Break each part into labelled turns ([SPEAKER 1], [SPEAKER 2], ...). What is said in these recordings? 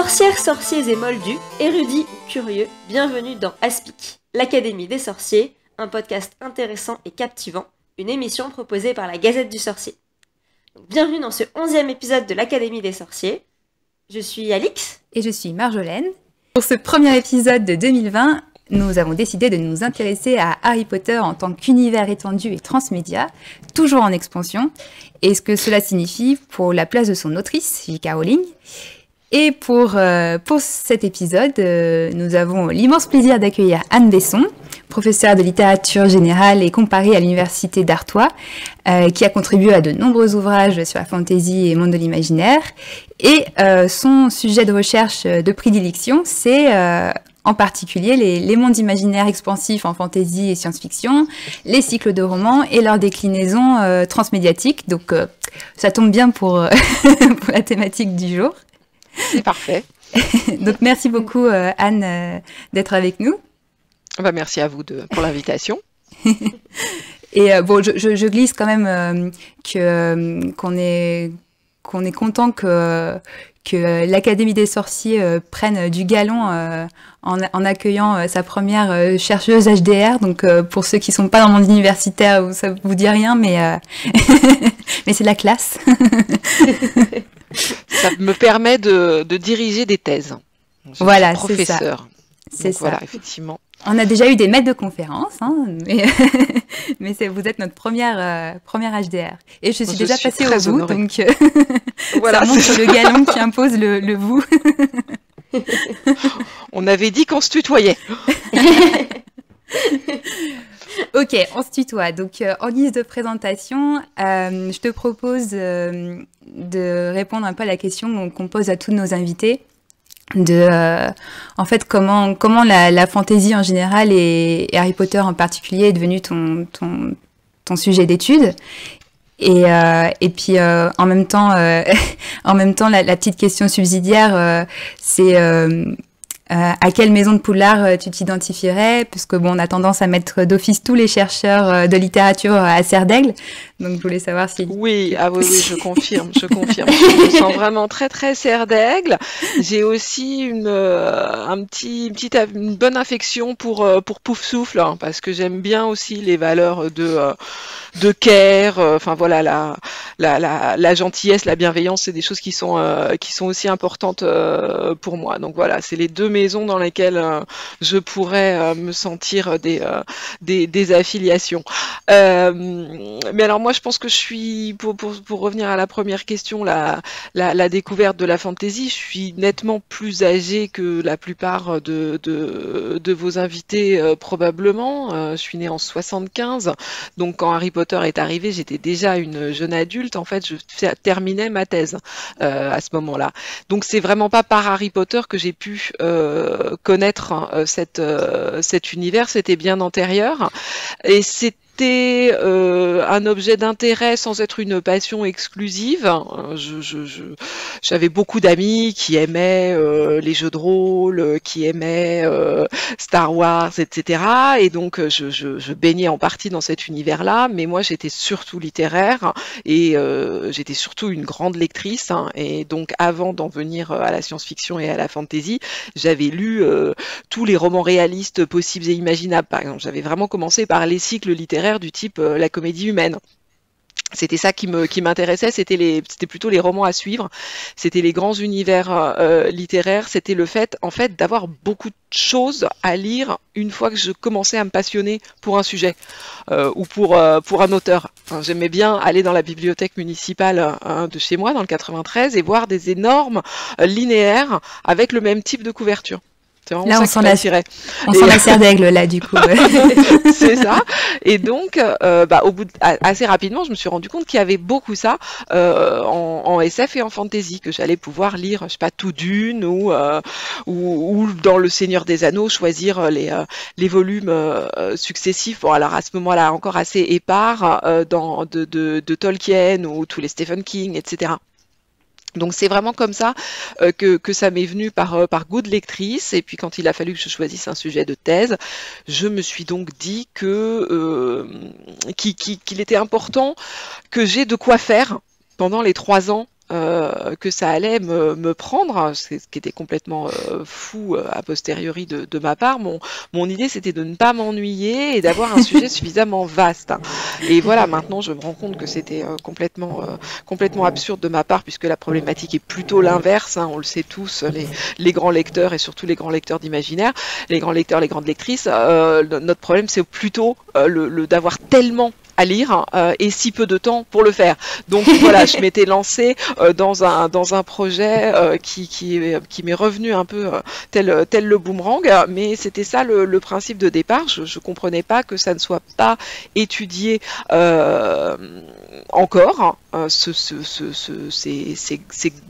[SPEAKER 1] Sorcières, sorciers et moldus, érudits ou curieux, bienvenue dans Aspic, l'Académie des sorciers, un podcast intéressant et captivant, une émission proposée par la Gazette du Sorcier. Donc, bienvenue dans ce 11e épisode de l'Académie des sorciers. Je suis Alix.
[SPEAKER 2] Et je suis Marjolaine. Pour ce premier épisode de 2020, nous avons décidé de nous intéresser à Harry Potter en tant qu'univers étendu et transmédia, toujours en expansion, et ce que cela signifie pour la place de son autrice, J.K. Rowling. Et pour cet épisode, nous avons l'immense plaisir d'accueillir Anne Besson, professeure de littérature générale et comparée à l'université d'Artois, qui a contribué à de nombreux ouvrages sur la fantasy et monde de l'imaginaire. Et son sujet de recherche de prédilection, c'est en particulier les mondes imaginaires expansifs en fantasy et science-fiction, les cycles de romans et leurs déclinaisons transmédiatiques. Donc ça tombe bien pour la thématique du jour.
[SPEAKER 3] C'est parfait.
[SPEAKER 2] Donc merci beaucoup Anne d'être avec nous.
[SPEAKER 3] Bah, merci à vous pour l'invitation.
[SPEAKER 2] Et bon, je glisse quand même qu'on est content que l'Académie des sorciers prenne du galon en accueillant sa première chercheuse HDR. Donc pour ceux qui sont pas dans le monde universitaire, ça vous dit rien, mais mais c'est la classe.
[SPEAKER 3] Ça me permet de diriger des thèses.
[SPEAKER 2] Voilà,
[SPEAKER 3] professeur.
[SPEAKER 2] C'est ça.
[SPEAKER 3] Voilà, effectivement.
[SPEAKER 2] On a déjà eu des maîtres de conférences, hein, mais vous êtes notre première HDR. Et je suis déjà passée au vous, donc voilà, ça montre le galon qui impose le vous.
[SPEAKER 3] On avait dit qu'on se tutoyait.
[SPEAKER 2] Ok, on se tutoie. Donc, en guise de présentation, je te propose de répondre un peu à la question qu'on pose à tous nos invités. En fait, comment la fantasy en général et Harry Potter en particulier est devenu ton sujet d'étude. Et puis en même temps la petite question subsidiaire, c'est à quelle maison de Poudlard tu t'identifierais, puisque bon, on a tendance à mettre d'office tous les chercheurs de littérature à Serre d'Aigle, donc je voulais savoir si...
[SPEAKER 3] Oui, oui, je confirme. Je me sens vraiment très très Serre d'Aigle. J'ai aussi une bonne affection pour Pouf Souffle, hein, parce que j'aime bien aussi les valeurs de care, enfin voilà, la gentillesse, la bienveillance, c'est des choses qui sont aussi importantes pour moi. Donc voilà, c'est les deux maisons dans lesquelles je pourrais me sentir des affiliations. Mais alors moi, je pense que je suis, pour revenir à la première question, la découverte de la fantasy, je suis nettement plus âgée que la plupart de vos invités probablement. Je suis née en 75, donc quand Harry Potter est arrivé, j'étais déjà une jeune adulte. En fait, je terminais ma thèse à ce moment-là. Donc c'est vraiment pas par Harry Potter que j'ai pu connaître cet univers, c'était bien antérieur. Et c'était un objet d'intérêt sans être une passion exclusive. J'avais beaucoup d'amis qui aimaient les jeux de rôle, qui aimaient Star Wars, etc. Et donc je baignais en partie dans cet univers-là, mais moi j'étais surtout littéraire et j'étais surtout une grande lectrice. Hein, et donc avant d'en venir à la science-fiction et à la fantasy, j'avais lu tous les romans réalistes possibles et imaginables. Par exemple, j'avais vraiment commencé par les cycles littéraires du type la comédie humaine. C'était ça qui m'intéressait, c'était plutôt les romans à suivre, c'était les grands univers littéraires, c'était le fait en fait d'avoir beaucoup de choses à lire une fois que je commençais à me passionner pour un sujet ou pour un auteur. Enfin, j'aimais bien aller dans la bibliothèque municipale de chez moi dans le 93 et voir des énormes linéaires avec le même type de couverture.
[SPEAKER 2] Là, on sent la Serre d'Aigle, là, du coup.
[SPEAKER 3] C'est ça. Et donc, assez rapidement, je me suis rendu compte qu'il y avait beaucoup ça en SF et en fantasy, que j'allais pouvoir lire, je sais pas, tout Dune ou dans Le Seigneur des Anneaux, choisir les volumes successifs. Bon, alors à ce moment-là, encore assez épars de Tolkien ou tous les Stephen King, etc. Donc c'est vraiment comme ça que ça m'est venu par goût de lectrice. Et puis quand il a fallu que je choisisse un sujet de thèse, je me suis donc dit qu'il était important que j'ai de quoi faire pendant les 3 ans que ça allait me prendre, ce qui était complètement fou a posteriori de ma part. Mon idée, c'était de ne pas m'ennuyer et d'avoir un sujet suffisamment vaste. Et voilà, maintenant, je me rends compte que c'était complètement absurde de ma part, puisque la problématique est plutôt l'inverse, hein, on le sait tous, les grands lecteurs et surtout les grands lecteurs d'imaginaire, les grands lecteurs, les grandes lectrices, notre problème, c'est plutôt d'avoir tellement à lire et si peu de temps pour le faire. Donc voilà, je m'étais lancée dans un projet qui m'est revenu un peu tel le boomerang, mais c'était ça le principe de départ. Je comprenais pas que ça ne soit pas étudié encore, ces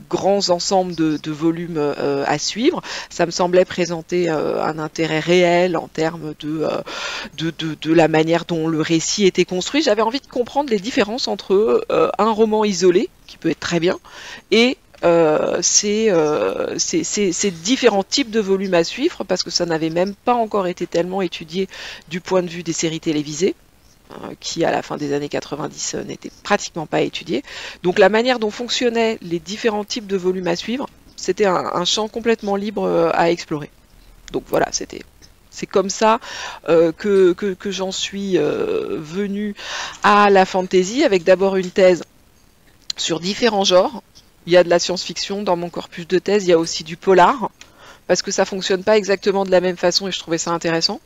[SPEAKER 3] grands ensembles de volumes à suivre. Ça me semblait présenter un intérêt réel en termes de la manière dont le récit était construit. J'avais envie de comprendre les différences entre un roman isolé, qui peut être très bien, et ces différents types de volumes à suivre, parce que ça n'avait même pas encore été tellement étudié du point de vue des séries télévisées, qui à la fin des années 90 n'était pratiquement pas étudié. Donc la manière dont fonctionnaient les différents types de volumes à suivre, c'était un champ complètement libre à explorer. Donc voilà, c'est comme ça que j'en suis venue à la fantasy, avec d'abord une thèse sur différents genres. Il y a de la science-fiction dans mon corpus de thèse, il y a aussi du polar, parce que ça fonctionne pas exactement de la même façon et je trouvais ça intéressant.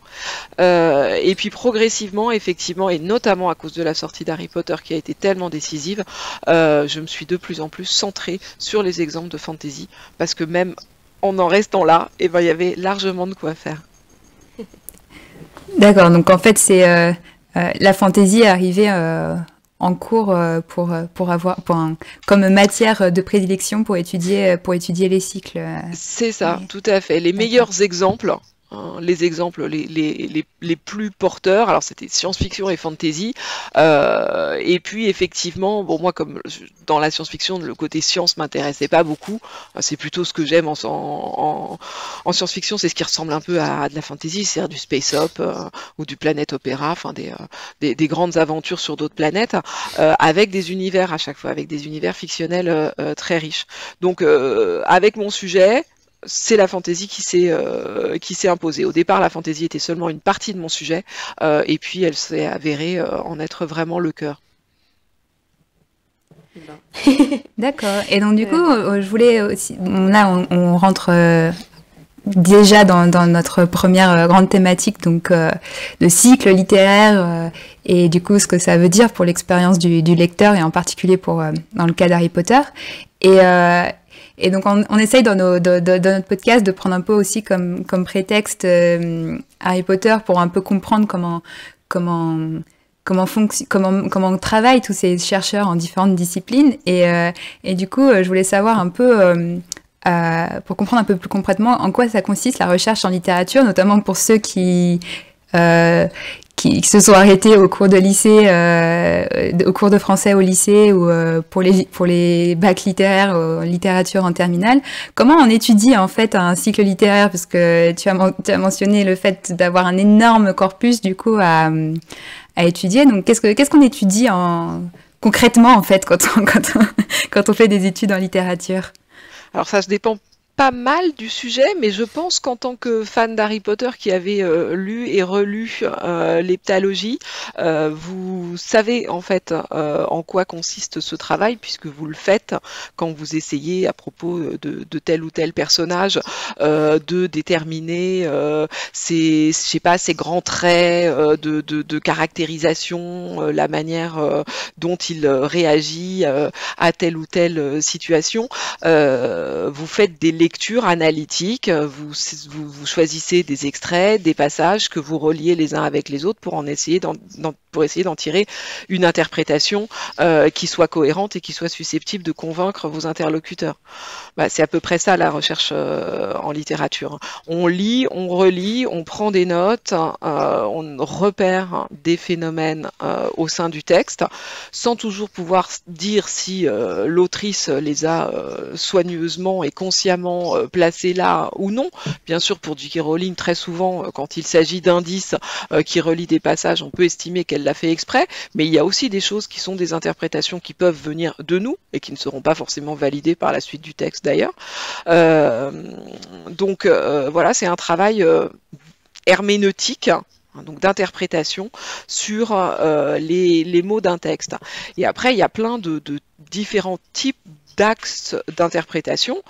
[SPEAKER 3] Et puis progressivement, effectivement, et notamment à cause de la sortie d'Harry Potter qui a été tellement décisive, je me suis de plus en plus centrée sur les exemples de fantasy, parce que même en restant là, eh ben, il y avait largement de quoi faire.
[SPEAKER 2] D'accord, donc en fait, c'est la fantaisie est arrivée en cours comme matière de prédilection pour étudier les cycles.
[SPEAKER 3] C'est ça, tout à fait. Les meilleurs exemples, les exemples les plus porteurs, alors c'était science-fiction et fantasy, et puis effectivement, bon, moi comme dans la science-fiction, le côté science m'intéressait pas beaucoup, c'est plutôt ce que j'aime en science-fiction, c'est ce qui ressemble un peu à de la fantasy, c'est-à-dire du space op ou du planète opéra, enfin des grandes aventures sur d'autres planètes, avec des univers à chaque fois, avec des univers fictionnels très riches. Donc avec mon sujet, c'est la fantaisie qui s'est imposée. Au départ, la fantaisie était seulement une partie de mon sujet, et puis elle s'est avérée en être vraiment le cœur.
[SPEAKER 2] D'accord. Et donc du coup, je voulais aussi. Là, on rentre déjà dans notre première grande thématique, donc de cycle littéraire et du coup ce que ça veut dire pour l'expérience du lecteur et en particulier dans le cas d'Harry Potter. Et donc on essaye dans notre podcast de prendre un peu aussi comme prétexte Harry Potter pour un peu comprendre comment travaillent tous ces chercheurs en différentes disciplines. Et du coup, je voulais savoir un peu, pour comprendre un peu plus concrètement, en quoi ça consiste la recherche en littérature, notamment pour ceux qui se sont arrêtés au cours de lycée, au cours de français au lycée, ou pour les bacs littéraires, littérature en terminale. Comment on étudie en fait un cycle littéraire, parce que tu as mentionné le fait d'avoir un énorme corpus du coup à étudier. Donc qu'est-ce qu'on étudie concrètement en fait quand on fait des études en littérature?
[SPEAKER 3] Alors ça se dépend pas mal du sujet, mais je pense qu'en tant que fan d'Harry Potter qui avait lu et relu l'heptalogie, vous savez en fait en quoi consiste ce travail, puisque vous le faites quand vous essayez à propos de tel ou tel personnage de déterminer ces grands traits de caractérisation, la manière dont il réagit à telle ou telle situation. Vous faites des lecture analytique, vous choisissez des extraits, des passages que vous reliez les uns avec les autres pour essayer d'en tirer une interprétation qui soit cohérente et qui soit susceptible de convaincre vos interlocuteurs. C'est à peu près ça la recherche en littérature. On lit, on relit, on prend des notes, on repère des phénomènes au sein du texte, sans toujours pouvoir dire si l'autrice les a soigneusement et consciemment forcément placé là ou non. Bien sûr, pour J.K. Rowling, très souvent, quand il s'agit d'indices qui relient des passages, on peut estimer qu'elle l'a fait exprès, mais il y a aussi des choses qui sont des interprétations qui peuvent venir de nous et qui ne seront pas forcément validées par la suite du texte d'ailleurs. Donc voilà, c'est un travail herméneutique, donc d'interprétation sur les mots d'un texte. Et après, il y a plein de différents types d'axes d'interprétation.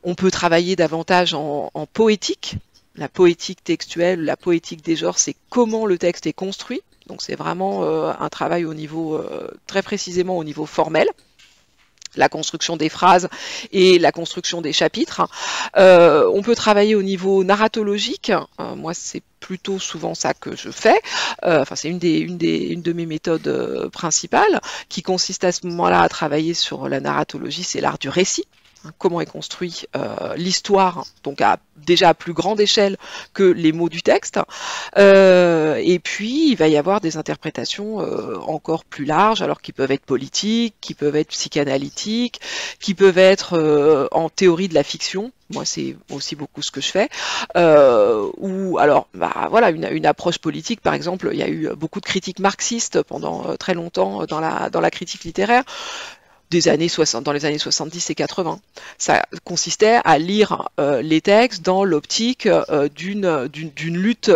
[SPEAKER 3] On peut travailler davantage en poétique. La poétique textuelle, la poétique des genres, c'est comment le texte est construit. Donc c'est vraiment un travail au niveau, très précisément au niveau formel. La construction des phrases et la construction des chapitres. On peut travailler au niveau narratologique. Moi, c'est plutôt souvent ça que je fais. Enfin, c'est une de mes méthodes principales, qui consiste à ce moment-là à travailler sur la narratologie, c'est l'art du récit. Comment est construit l'histoire, donc déjà à plus grande échelle que les mots du texte. Et puis, il va y avoir des interprétations encore plus larges, alors qui peuvent être politiques, qui peuvent être psychanalytiques, qui peuvent être en théorie de la fiction. Moi, c'est aussi beaucoup ce que je fais. Ou alors, voilà, une approche politique, par exemple, il y a eu beaucoup de critiques marxistes pendant très longtemps dans la critique littéraire. Dans les années 70 et 80. Ça consistait à lire les textes dans l'optique d'une lutte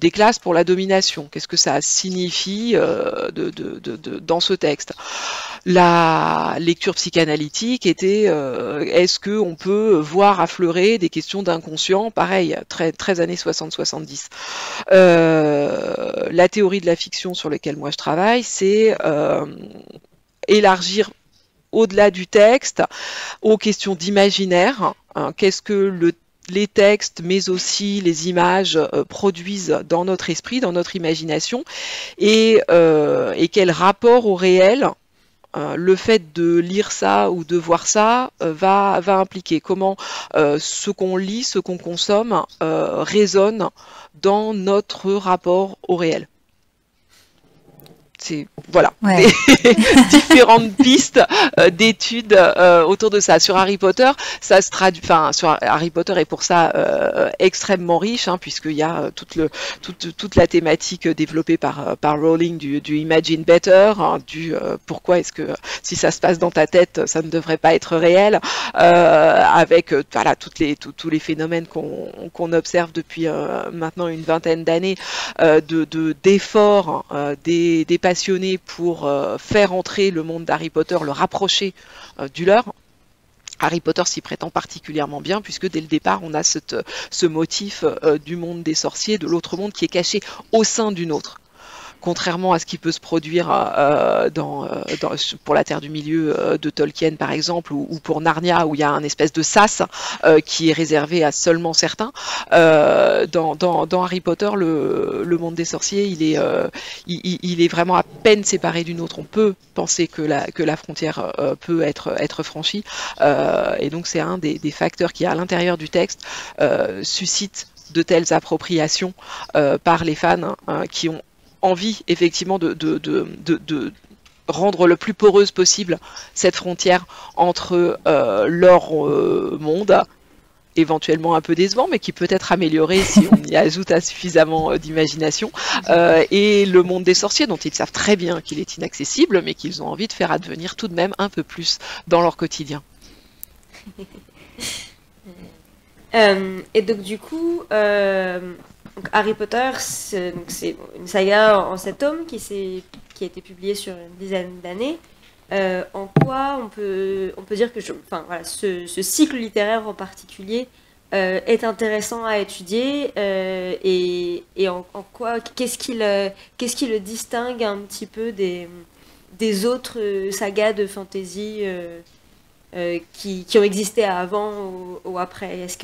[SPEAKER 3] des classes pour la domination. Qu'est-ce que ça signifie dans ce texte? La lecture psychanalytique était est-ce qu'on peut voir affleurer des questions d'inconscient? Pareil, très années 60-70. La théorie de la fiction sur laquelle moi je travaille, c'est élargir au-delà du texte, aux questions d'imaginaire. Qu'est-ce que les textes, mais aussi les images produisent dans notre esprit, dans notre imagination, et quel rapport au réel le fait de lire ça ou de voir ça va impliquer. Comment ce qu'on lit, ce qu'on consomme résonne dans notre rapport au réel. C'est voilà,
[SPEAKER 2] Ouais.
[SPEAKER 3] différentes pistes d'études autour de ça. Sur Harry Potter, ça se traduit. Enfin, sur Harry Potter est pour ça extrêmement riche, puisqu'il y a toute la thématique développée par Rowling du Imagine Better, du pourquoi est-ce que si ça se passe dans ta tête, ça ne devrait pas être réel, avec voilà tous les phénomènes qu'on observe depuis maintenant une vingtaine d'années d'efforts des passionnés pour faire entrer le monde d'Harry Potter, le rapprocher du leur. Harry Potter s'y prétend particulièrement bien, puisque dès le départ, on a ce motif du monde des sorciers, de l'autre monde qui est caché au sein du nôtre. Contrairement à ce qui peut se produire pour la Terre du Milieu de Tolkien, par exemple, ou pour Narnia, où il y a un espèce de sas qui est réservé à seulement certains. Dans Harry Potter, le monde des sorciers, il est vraiment à peine séparé du nôtre. On peut penser que la frontière peut être franchie. Et donc, c'est un des facteurs qui, à l'intérieur du texte, suscite de telles appropriations par les fans qui ont envie effectivement de rendre le plus poreuse possible cette frontière entre leur monde, éventuellement un peu décevant, mais qui peut être amélioré si on y ajoute suffisamment d'imagination, et le monde des sorciers, dont ils savent très bien qu'il est inaccessible, mais qu'ils ont envie de faire advenir tout de même un peu plus dans leur quotidien.
[SPEAKER 1] Et donc du coup, donc Harry Potter, c'est une saga en 7 tomes qui a été publiée sur une dizaine d'années. En quoi on peut dire que voilà, ce cycle littéraire en particulier est intéressant à étudier, et en quoi qu'est-ce qui le distingue un petit peu des autres sagas de fantasy qui ont existé avant ou après. Est-ce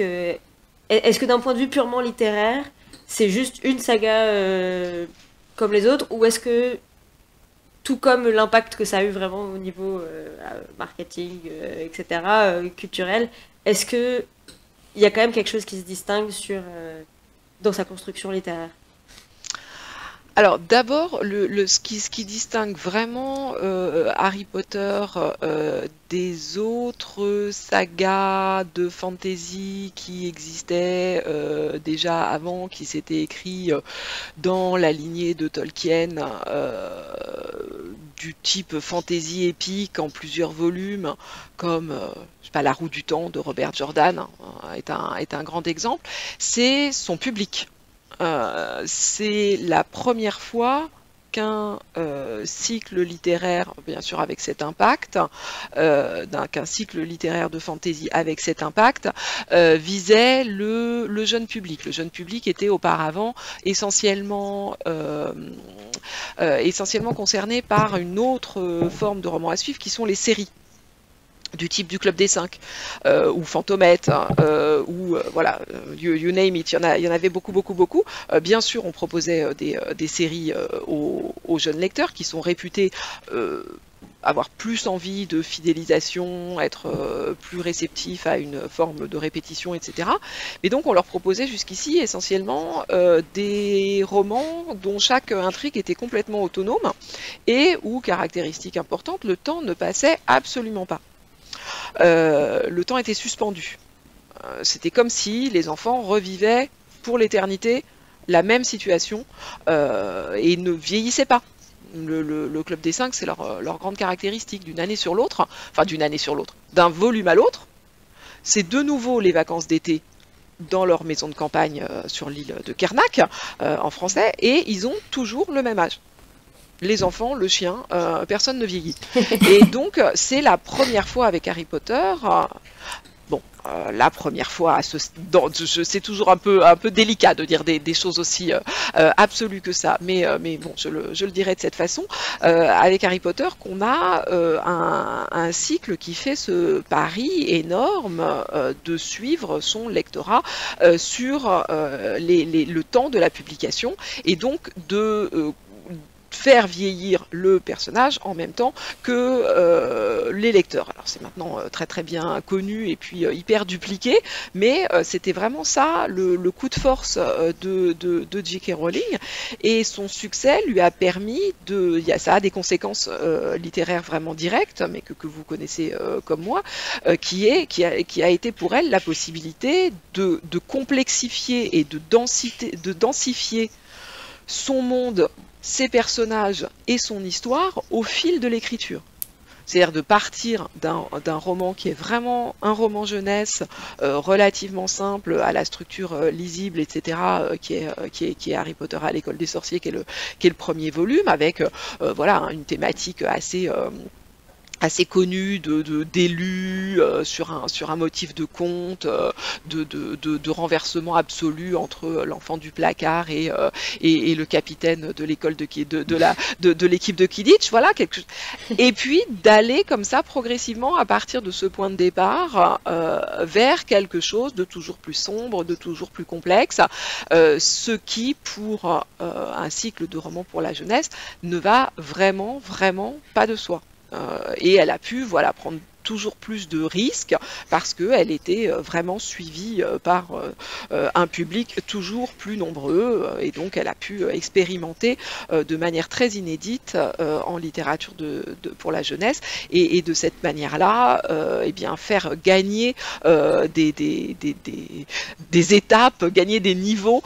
[SPEAKER 1] que d'un point de vue purement littéraire, c'est juste une saga comme les autres, ou est-ce que, tout comme l'impact que ça a eu vraiment au niveau marketing, etc., culturel, est-ce que il y a quand même quelque chose qui se distingue dans sa construction littéraire?
[SPEAKER 3] Alors d'abord, ce qui distingue vraiment Harry Potter des autres sagas de fantasy qui existaient déjà avant, qui s'étaient écrits dans la lignée de Tolkien, du type fantasy épique en plusieurs volumes, comme je sais pas, La Roue du Temps de Robert Jordan est un grand exemple, c'est son public. C'est la première fois qu'un cycle littéraire, bien sûr avec cet impact, qu'un cycle littéraire de fantasy avec cet impact, visait le jeune public. Le jeune public était auparavant essentiellement concerné par une autre forme de roman à suivre, qui sont les séries. Du type du Club des 5, ou Fantomette, ou voilà, you name it, il y en avait beaucoup. Bien sûr, on proposait des séries aux jeunes lecteurs qui sont réputés avoir plus envie de fidélisation, être plus réceptifs à une forme de répétition, etc. Mais donc on leur proposait jusqu'ici essentiellement des romans dont chaque intrigue était complètement autonome et où, caractéristique importante, le temps ne passait absolument pas. Le temps était suspendu. C'était comme si les enfants revivaient pour l'éternité la même situation et ne vieillissaient pas. Le Club des 5, c'est leur grande caractéristique d'une année sur l'autre, d'un volume à l'autre. C'est de nouveau les vacances d'été dans leur maison de campagne sur l'île de Kernak, en français, et ils ont toujours le même âge. Les enfants, le chien, personne ne vieillit. Et donc, c'est la première fois avec Harry Potter. La première fois, c'est toujours un peu délicat de dire des choses aussi absolues que ça, mais bon, je le dirais de cette façon, avec Harry Potter, qu'on a un cycle qui fait ce pari énorme de suivre son lectorat sur le temps de la publication, et donc de faire vieillir le personnage en même temps que les lecteurs. Alors c'est maintenant très bien connu et puis hyper dupliqué, mais c'était vraiment ça le coup de force de J.K. Rowling, et son succès lui a permis ça a des conséquences littéraires vraiment directes, mais que vous connaissez comme moi, qui a été pour elle la possibilité de complexifier et de densifier son monde, ses personnages et son histoire au fil de l'écriture. C'est-à-dire de partir d'un roman qui est vraiment un roman jeunesse, relativement simple, à la structure lisible, etc., qui est Harry Potter à l'école des sorciers, qui est le premier volume, avec voilà, une thématique assez connu d'élus sur un motif de conte, de renversement absolu entre l'enfant du placard et le capitaine de l'école de l'équipe de Quidditch, voilà, quelque chose. Et puis d'aller comme ça progressivement à partir de ce point de départ vers quelque chose de toujours plus sombre, de toujours plus complexe, ce qui pour un cycle de romans pour la jeunesse ne va vraiment pas de soi. Et elle a pu prendre toujours plus de risques parce qu'elle était vraiment suivie par un public toujours plus nombreux, et donc elle a pu expérimenter de manière très inédite en littérature pour la jeunesse, et de cette manière-là faire gagner des étapes, gagner des niveaux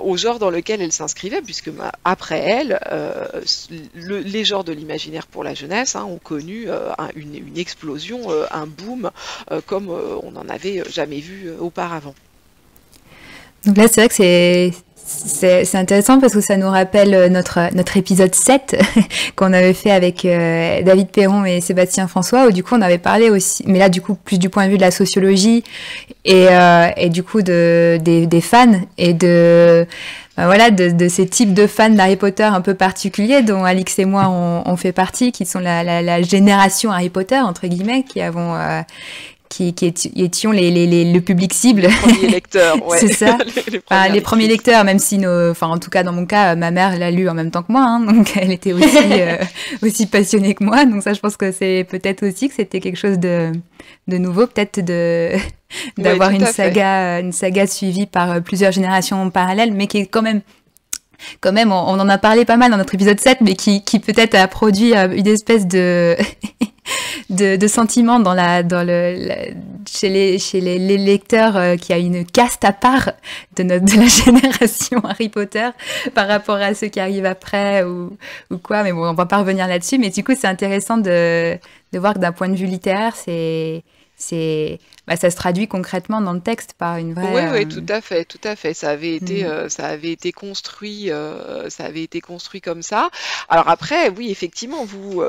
[SPEAKER 3] au genre dans lequel elle s'inscrivait, puisque après elle, les genres de l'imaginaire pour la jeunesse ont connu une explosion, un boom, comme on n'en avait jamais vu auparavant.
[SPEAKER 2] Donc là, c'est vrai que c'est intéressant parce que ça nous rappelle notre épisode 7 qu'on avait fait avec David Perron et Sébastien François, où du coup on avait parlé aussi, mais là du coup plus du point de vue de la sociologie et du coup des fans et de ces types de fans d'Harry Potter un peu particuliers, dont Alix et moi on fait partie, qui sont la génération Harry Potter entre guillemets, qui étions le public cible.
[SPEAKER 3] Les premiers lecteurs, ouais.
[SPEAKER 2] C'est ça. les premiers lecteurs, même si en tout cas dans mon cas, ma mère l'a lu en même temps que moi, donc elle était aussi aussi passionnée que moi. Donc ça, je pense que c'est peut-être aussi que c'était quelque chose de nouveau, peut-être d'avoir une saga suivie par plusieurs générations parallèles, mais qui est quand même quand même, on en a parlé pas mal dans notre épisode 7, mais qui peut-être a produit une espèce de de sentiment chez les lecteurs, qui a une caste à part de la génération Harry Potter par rapport à ceux qui arrivent après ou quoi. Mais bon, on va pas revenir là-dessus. Mais du coup, c'est intéressant de voir que d'un point de vue littéraire, ça se traduit concrètement dans le texte par une vraie.
[SPEAKER 3] Oui, tout à fait, tout à fait. Ça avait été construit, comme ça. Alors après, oui, effectivement, vous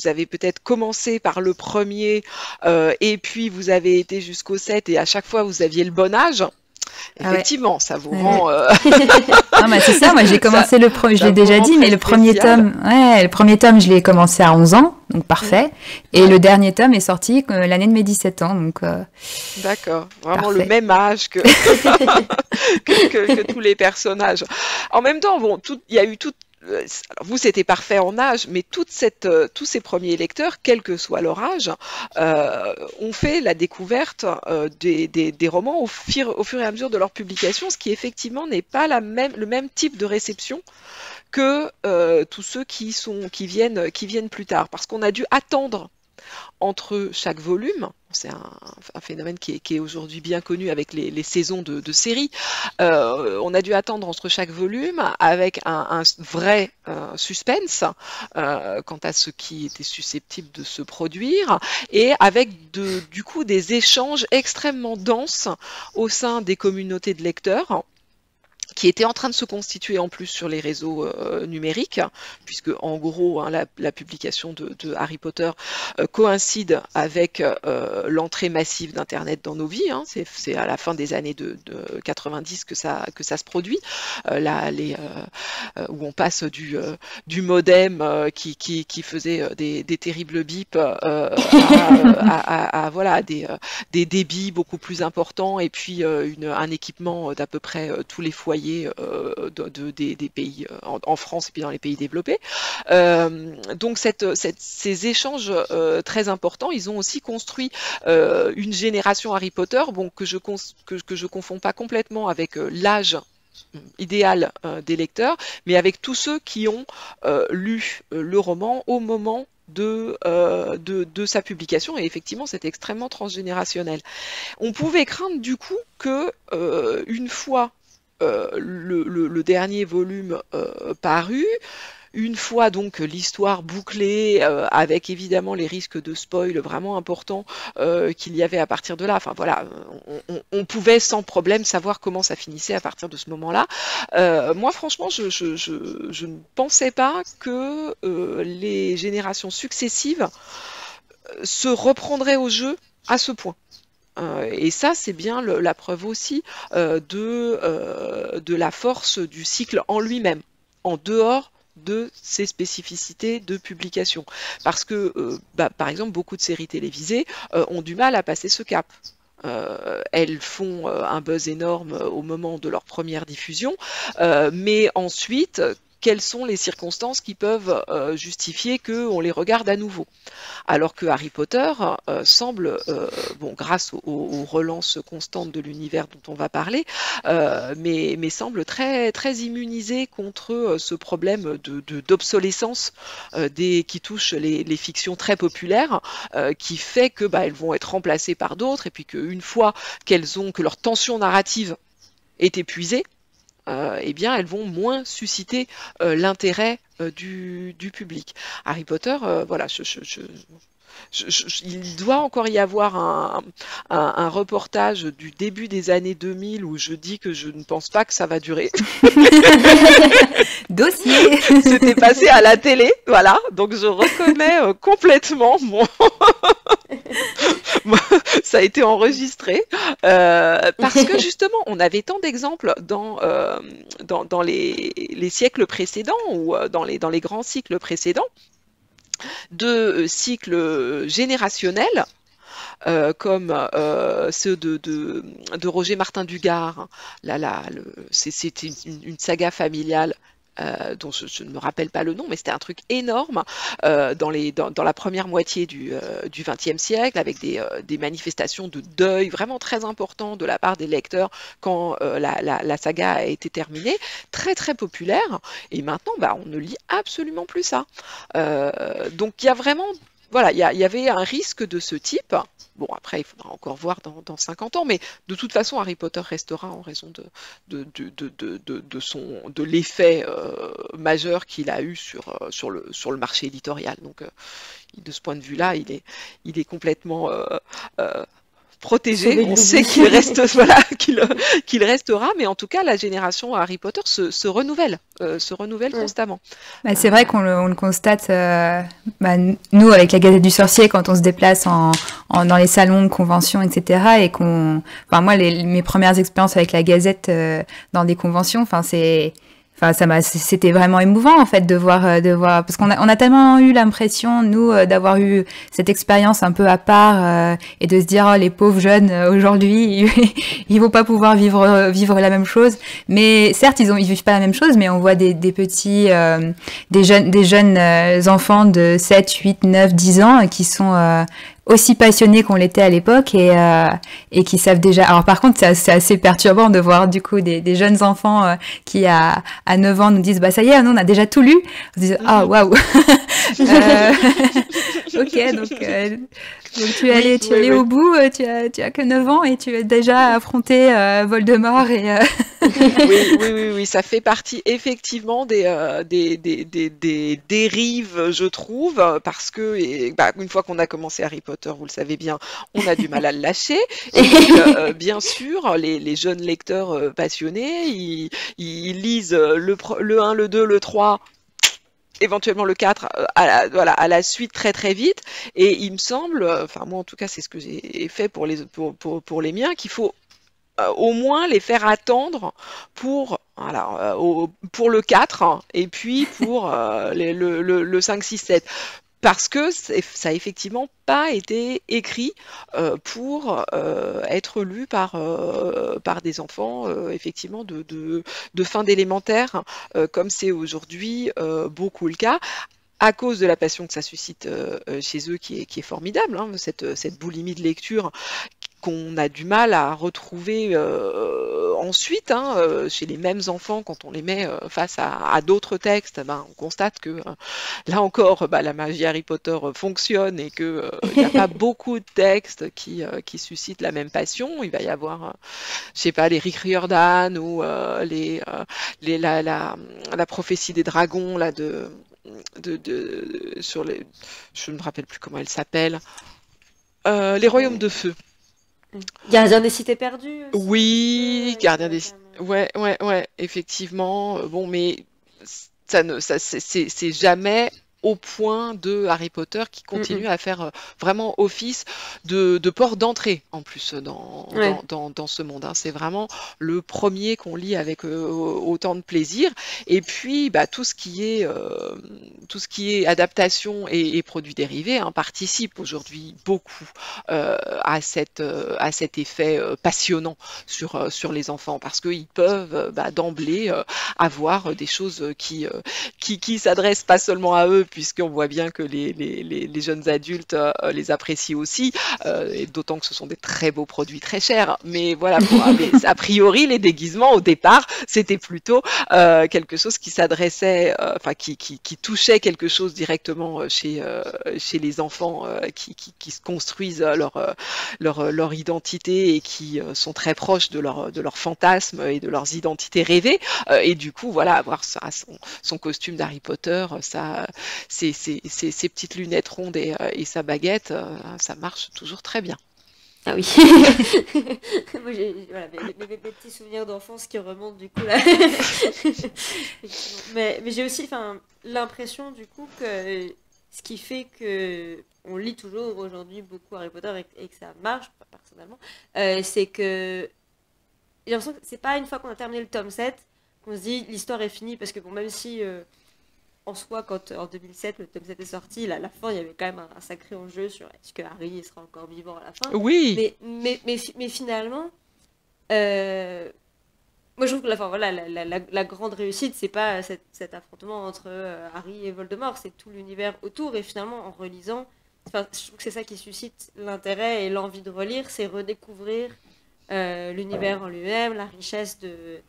[SPEAKER 3] avez peut-être commencé par le premier, et puis vous avez été jusqu'au 7, et à chaque fois vous aviez le bon âge. Effectivement, ça vous rend.
[SPEAKER 2] C'est ça. Moi, j'ai commencé le premier. Je l'ai déjà dit, mais le premier tome, je l'ai commencé à 11 ans, donc parfait. Et le dernier tome est sorti l'année de mes 17 ans, donc.
[SPEAKER 3] D'accord, vraiment
[SPEAKER 2] parfait.
[SPEAKER 3] le même âge que tous les personnages. En même temps, bon, il y a eu tout. Alors vous, c'était parfait en âge, mais tous ces premiers lecteurs, quel que soit leur âge, ont fait la découverte des romans au fur et à mesure de leur publication, ce qui effectivement n'est pas le même type de réception que tous ceux qui viennent plus tard, parce qu'on a dû attendre entre chaque volume. C'est un phénomène qui est aujourd'hui bien connu avec les saisons de séries. On a dû attendre entre chaque volume avec un vrai suspense quant à ce qui était susceptible de se produire, et avec du coup des échanges extrêmement denses au sein des communautés de lecteurs, qui était en train de se constituer en plus sur les réseaux numériques, puisque en gros, la publication de Harry Potter coïncide avec l'entrée massive d'Internet dans nos vies. C'est à la fin des années de 90 que ça se produit, où on passe du modem qui faisait des terribles bips à des débits beaucoup plus importants, et puis un équipement d'à peu près tous les foyers des pays en France et puis dans les pays développés. Donc ces échanges très importants, ils ont aussi construit une génération Harry Potter, bon, que je confonds pas complètement avec l'âge idéal des lecteurs, mais avec tous ceux qui ont lu le roman au moment de sa publication, et effectivement c'est extrêmement transgénérationnel. On pouvait craindre du coup que une fois le dernier volume paru, une fois donc l'histoire bouclée, avec évidemment les risques de spoil vraiment importants qu'il y avait à partir de là, enfin voilà, on pouvait sans problème savoir comment ça finissait à partir de ce moment-là. Moi franchement, je ne pensais pas que les générations successives se reprendraient au jeu à ce point. Et ça, c'est bien la preuve aussi de la force du cycle en lui-même, en dehors de ses spécificités de publication. Parce que, par exemple, beaucoup de séries télévisées ont du mal à passer ce cap. Elles font un buzz énorme au moment de leur première diffusion, mais ensuite, quelles sont les circonstances qui peuvent justifier qu'on les regarde à nouveau? Alors que Harry Potter semble, grâce aux relances constantes de l'univers dont on va parler, mais semble très, très immunisé contre ce problème d'obsolescence qui touche les fictions très populaires, qui fait que elles vont être remplacées par d'autres, et puis qu'une fois que leur tension narrative est épuisée, bien elles vont moins susciter l'intérêt du public. Harry Potter, voilà, il doit encore y avoir un reportage du début des années 2000 où je dis que je ne pense pas que ça va durer.
[SPEAKER 2] Dossier.
[SPEAKER 3] C'était passé à la télé, voilà, donc je reconnais complètement ça a été enregistré, parce que justement on avait tant d'exemples dans les siècles précédents, ou dans les grands cycles précédents, de cycles générationnels, comme ceux de Roger Martin Dugard. C'était une saga familiale dont je ne me rappelle pas le nom, mais c'était un truc énorme dans la première moitié du XXe siècle, avec des manifestations de deuil vraiment très importants de la part des lecteurs quand la saga a été terminée, très très populaire. Et maintenant, on ne lit absolument plus ça. Donc il y a vraiment, voilà, il y avait un risque de ce type. Bon, après, il faudra encore voir dans 50 ans, mais de toute façon, Harry Potter restera en raison de l'effet majeur qu'il a eu sur le marché éditorial. Donc, de ce point de vue-là, il est complètement protégé. On sait qu'il reste, voilà, qu'il restera, mais en tout cas, la génération Harry Potter se renouvelle constamment.
[SPEAKER 2] C'est vrai qu'on le constate, nous, avec la Gazette du Sorcier, quand on se déplace dans les salons de conventions, etc., et moi, mes premières expériences avec la Gazette dans des conventions, c'était vraiment émouvant en fait de voir parce qu'on a tellement eu l'impression nous d'avoir eu cette expérience un peu à part et de se dire les pauvres jeunes aujourd'hui ils vont pas pouvoir vivre la même chose, mais certes ils vivent pas la même chose, mais on voit des petits des jeunes enfants de 7, 8, 9, 10 ans qui sont aussi passionnés qu'on l'était à l'époque et qui savent déjà. Alors par contre, c'est assez perturbant de voir du coup des jeunes enfants qui à 9 ans nous disent ça y est, nous on a déjà tout lu. On se dit waouh. Ok, donc tu es allé au bout, tu as que 9 ans et tu as déjà affronté Voldemort et
[SPEAKER 3] oui, ça fait partie effectivement des dérives, je trouve, parce que une fois qu'on a commencé Harry Potter, vous le savez bien, on a du mal à le lâcher. Et puis, bien sûr, les jeunes lecteurs passionnés, ils lisent le 1, le 2, le 3, éventuellement le 4 à la suite très très vite, et il me semble, moi en tout cas c'est ce que j'ai fait pour les miens, qu'il faut au moins les faire attendre pour le 4 et puis pour le 5, 6, 7. Parce que ça n'a effectivement pas été écrit pour être lu par des enfants effectivement de fin d'élémentaire, comme c'est aujourd'hui beaucoup le cas, à cause de la passion que ça suscite chez eux, qui est formidable, hein, cette boulimie de lecture qu'on a du mal à retrouver ensuite chez les mêmes enfants quand on les met face à d'autres textes. On constate que là encore la magie Harry Potter fonctionne et que il n'y a pas beaucoup de textes qui suscitent la même passion. Il va y avoir je sais pas, les Rick Riordan ou la prophétie des dragons là sur les, je ne me rappelle plus comment elle s'appelle, les royaumes de feu.
[SPEAKER 1] Gardien des cités perdues aussi.
[SPEAKER 3] Oui, gardien des... Ouais, effectivement. Bon, mais c'est jamais au point de Harry Potter qui continue à faire vraiment office de port d'entrée en plus dans ce monde. C'est vraiment le premier qu'on lit avec autant de plaisir. Et puis tout ce qui est adaptation et produits dérivés participe aujourd'hui beaucoup à cet effet passionnant sur les enfants, parce qu'ils peuvent d'emblée avoir des choses qui s'adressent pas seulement à eux, puisqu'on voit bien que les jeunes adultes les apprécient aussi, et d'autant que ce sont des très beaux produits très chers. Mais voilà, a priori, les déguisements au départ, c'était plutôt quelque chose qui s'adressait, qui touchait quelque chose directement chez les enfants qui se construisent leur identité et qui sont très proches de leur fantasme et de leurs identités rêvées. Et du coup, voilà, avoir son costume d'Harry Potter, ses petites lunettes rondes et sa baguette, ça marche toujours très bien.
[SPEAKER 1] Ah oui. Moi, j'ai mes petits souvenirs d'enfance qui remontent du coup là. mais j'ai aussi l'impression du coup que ce qui fait que on lit toujours aujourd'hui beaucoup Harry Potter et que ça marche personnellement, c'est que j'ai l'impression que c'est pas une fois qu'on a terminé le tome 7 qu'on se dit l'histoire est finie, parce que bon, même si en soi, quand en 2007 le tome 7 est sorti, à la fin il y avait quand même un sacré enjeu sur est-ce que Harry sera encore vivant à la fin.
[SPEAKER 3] Oui.
[SPEAKER 1] Mais finalement, moi je trouve que la grande réussite, c'est pas cet affrontement entre Harry et Voldemort, c'est tout l'univers autour. Et finalement, en relisant, je trouve que c'est ça qui suscite l'intérêt et l'envie de relire, c'est redécouvrir l'univers en lui-même, la richesse de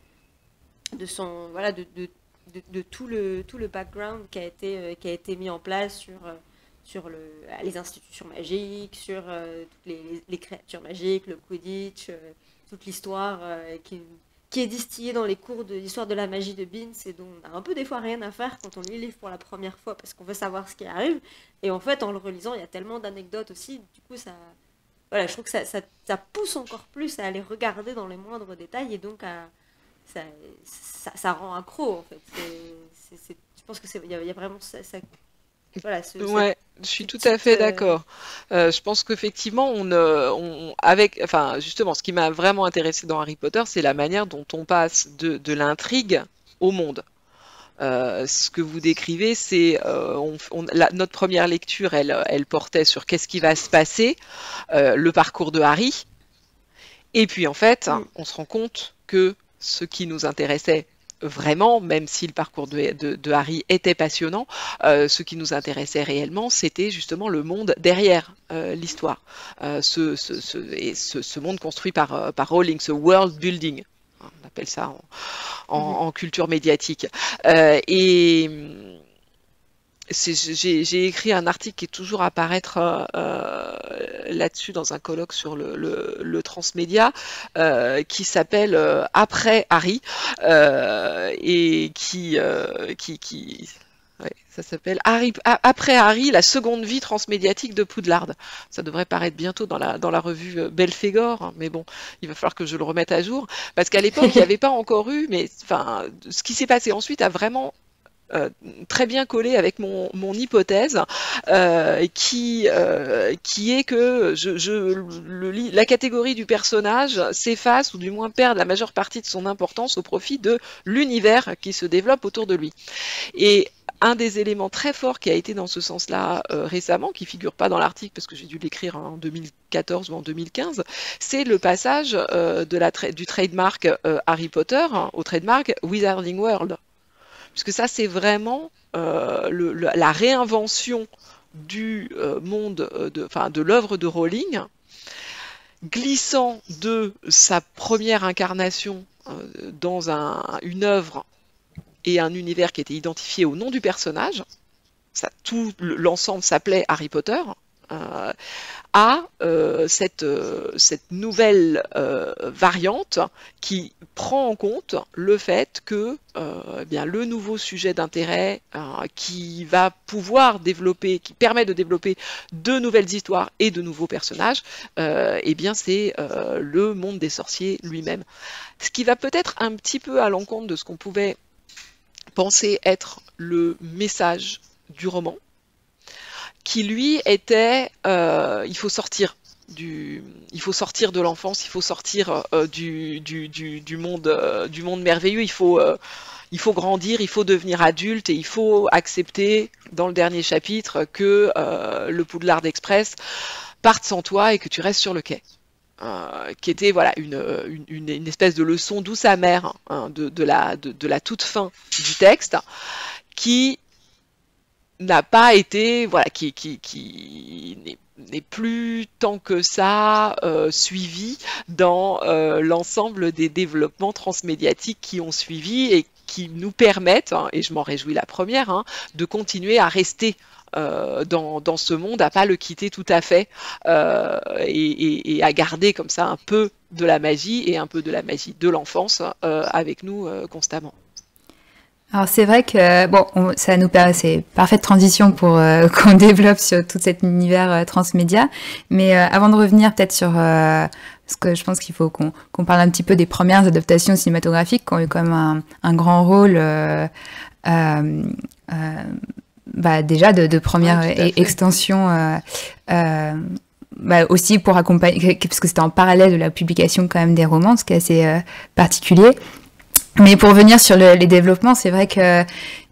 [SPEAKER 1] tout le background qui a été mis en place sur les institutions magiques, sur toutes les créatures magiques, le Quidditch, toute l'histoire qui est distillée dans les cours d'histoire de la magie de Binns et dont on a un peu des fois rien à faire quand on lit le livre pour la première fois parce qu'on veut savoir ce qui arrive. Et en fait, en le relisant, il y a tellement d'anecdotes aussi. Du coup, je trouve que ça pousse encore plus à aller regarder dans les moindres détails et donc ça rend accro en fait. Je pense que il y a vraiment voilà,
[SPEAKER 3] Ouais, je suis tout à fait d'accord. Je pense qu'effectivement, justement, ce qui m'a vraiment intéressé dans Harry Potter, c'est la manière dont on passe de l'intrigue au monde. Ce que vous décrivez, c'est notre première lecture, elle portait sur qu'est-ce qui va se passer, le parcours de Harry. Et puis en fait, on se rend compte que ce qui nous intéressait vraiment, même si le parcours de Harry était passionnant, ce qui nous intéressait réellement, c'était justement le monde derrière l'histoire. Ce monde construit par Rowling, ce world building. On appelle ça en culture médiatique. J'ai écrit un article qui est toujours à paraître là-dessus dans un colloque sur le transmédia qui s'appelle Après Harry et ça s'appelle Après Harry, la seconde vie transmédiatique de Poudlard. Ça devrait paraître bientôt dans la revue Belphégor, hein, mais bon, il va falloir que je le remette à jour parce qu'à l'époque il n'y avait pas encore eu, mais enfin, ce qui s'est passé ensuite a vraiment très bien collé avec mon hypothèse qui est que la catégorie du personnage s'efface ou du moins perd la majeure partie de son importance au profit de l'univers qui se développe autour de lui. Et un des éléments très forts qui a été dans ce sens-là récemment, qui figure pas dans l'article parce que j'ai dû l'écrire en 2014 ou en 2015, c'est le passage du trademark Harry Potter au trademark Wizarding World. Puisque ça, c'est vraiment la réinvention du monde, de l'œuvre de Rowling, glissant de sa première incarnation dans une œuvre et un univers qui était identifié au nom du personnage, tout l'ensemble s'appelait Harry Potter, à cette nouvelle variante qui prend en compte le fait que le nouveau sujet d'intérêt qui va pouvoir développer, qui permet de développer de nouvelles histoires et de nouveaux personnages, c'est le monde des sorciers lui-même. Ce qui va peut-être un petit peu à l'encontre de ce qu'on pouvait penser être le message du roman, qui lui était il faut sortir de l'enfance, il faut sortir du monde merveilleux, il faut grandir, il faut devenir adulte et il faut accepter dans le dernier chapitre que le Poudlard Express parte sans toi et que tu restes sur le quai. Qui était une espèce de leçon douce amère de la toute fin du texte, qui n'a pas été, qui n'est plus tant que ça suivi dans l'ensemble des développements transmédiatiques qui ont suivi et qui nous permettent, et je m'en réjouis la première, de continuer à rester dans ce monde, à pas le quitter tout à fait et à garder comme ça un peu de la magie et un peu de la magie de l'enfance avec nous constamment.
[SPEAKER 2] Alors c'est vrai que ça nous permet, c'est parfaite transition pour qu'on développe sur tout cet univers transmédia. Mais avant de revenir peut-être sur parce que je pense qu'il faut qu'on parle un petit peu des premières adaptations cinématographiques qui ont eu comme un grand rôle déjà de première extension. Aussi pour accompagner, parce que c'était en parallèle de la publication quand même des romans, ce qui est assez particulier. Mais pour revenir sur les développements, c'est vrai que,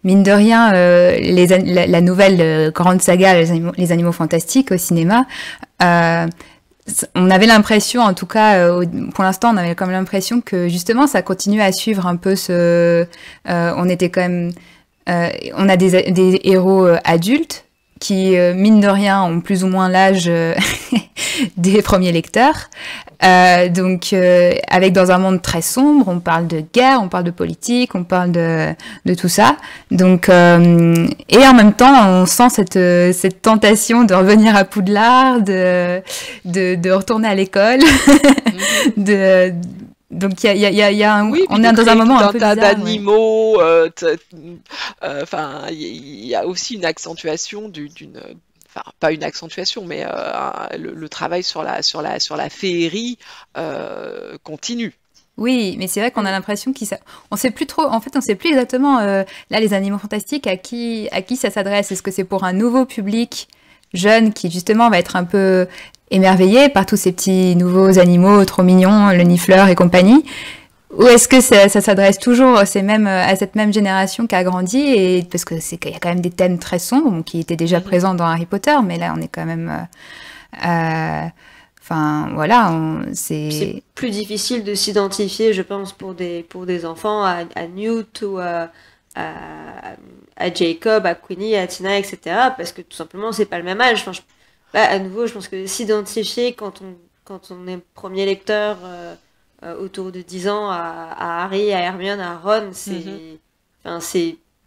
[SPEAKER 2] mine de rien, la nouvelle grande saga, les animaux fantastiques au cinéma, on avait l'impression, en tout cas, pour l'instant, on avait comme l'impression que justement, ça continue à suivre un peu on était quand même, on a des héros adultes qui, mine de rien, ont plus ou moins l'âge des premiers lecteurs. Donc, avec dans un monde très sombre, on parle de guerre, on parle de politique, on parle de tout ça. Donc, et en même temps, on sent cette tentation de revenir à Poudlard, de retourner à l'école, donc il y a
[SPEAKER 3] oui,
[SPEAKER 2] on est dans un moment un peu
[SPEAKER 3] tas
[SPEAKER 2] bizarre.
[SPEAKER 3] d'animaux. Enfin, il y a aussi une accentuation enfin, pas une accentuation, mais le travail sur la féerie continue.
[SPEAKER 2] Oui, mais c'est vrai qu'on a l'impression on sait plus trop. En fait, on sait plus exactement là les animaux fantastiques à qui ça s'adresse. Est-ce que c'est pour un nouveau public jeune qui justement va être un peu émerveillé par tous ces petits nouveaux animaux trop mignons, le nifleur et compagnie, ou est-ce que ça s'adresse toujours à cette même génération qui a grandi, et parce que qu'il y a quand même des thèmes très sombres qui étaient déjà présents dans Harry Potter, mais là on est quand même enfin voilà,
[SPEAKER 1] C'est plus difficile de s'identifier, je pense, pour des enfants à Newt ou à Jacob, à Queenie, à Tina, etc. Parce que tout simplement, c'est pas le même âge. Enfin, là, à nouveau, je pense que s'identifier quand on est premier lecteur autour de 10 ans à Harry, à Hermione, à Ron,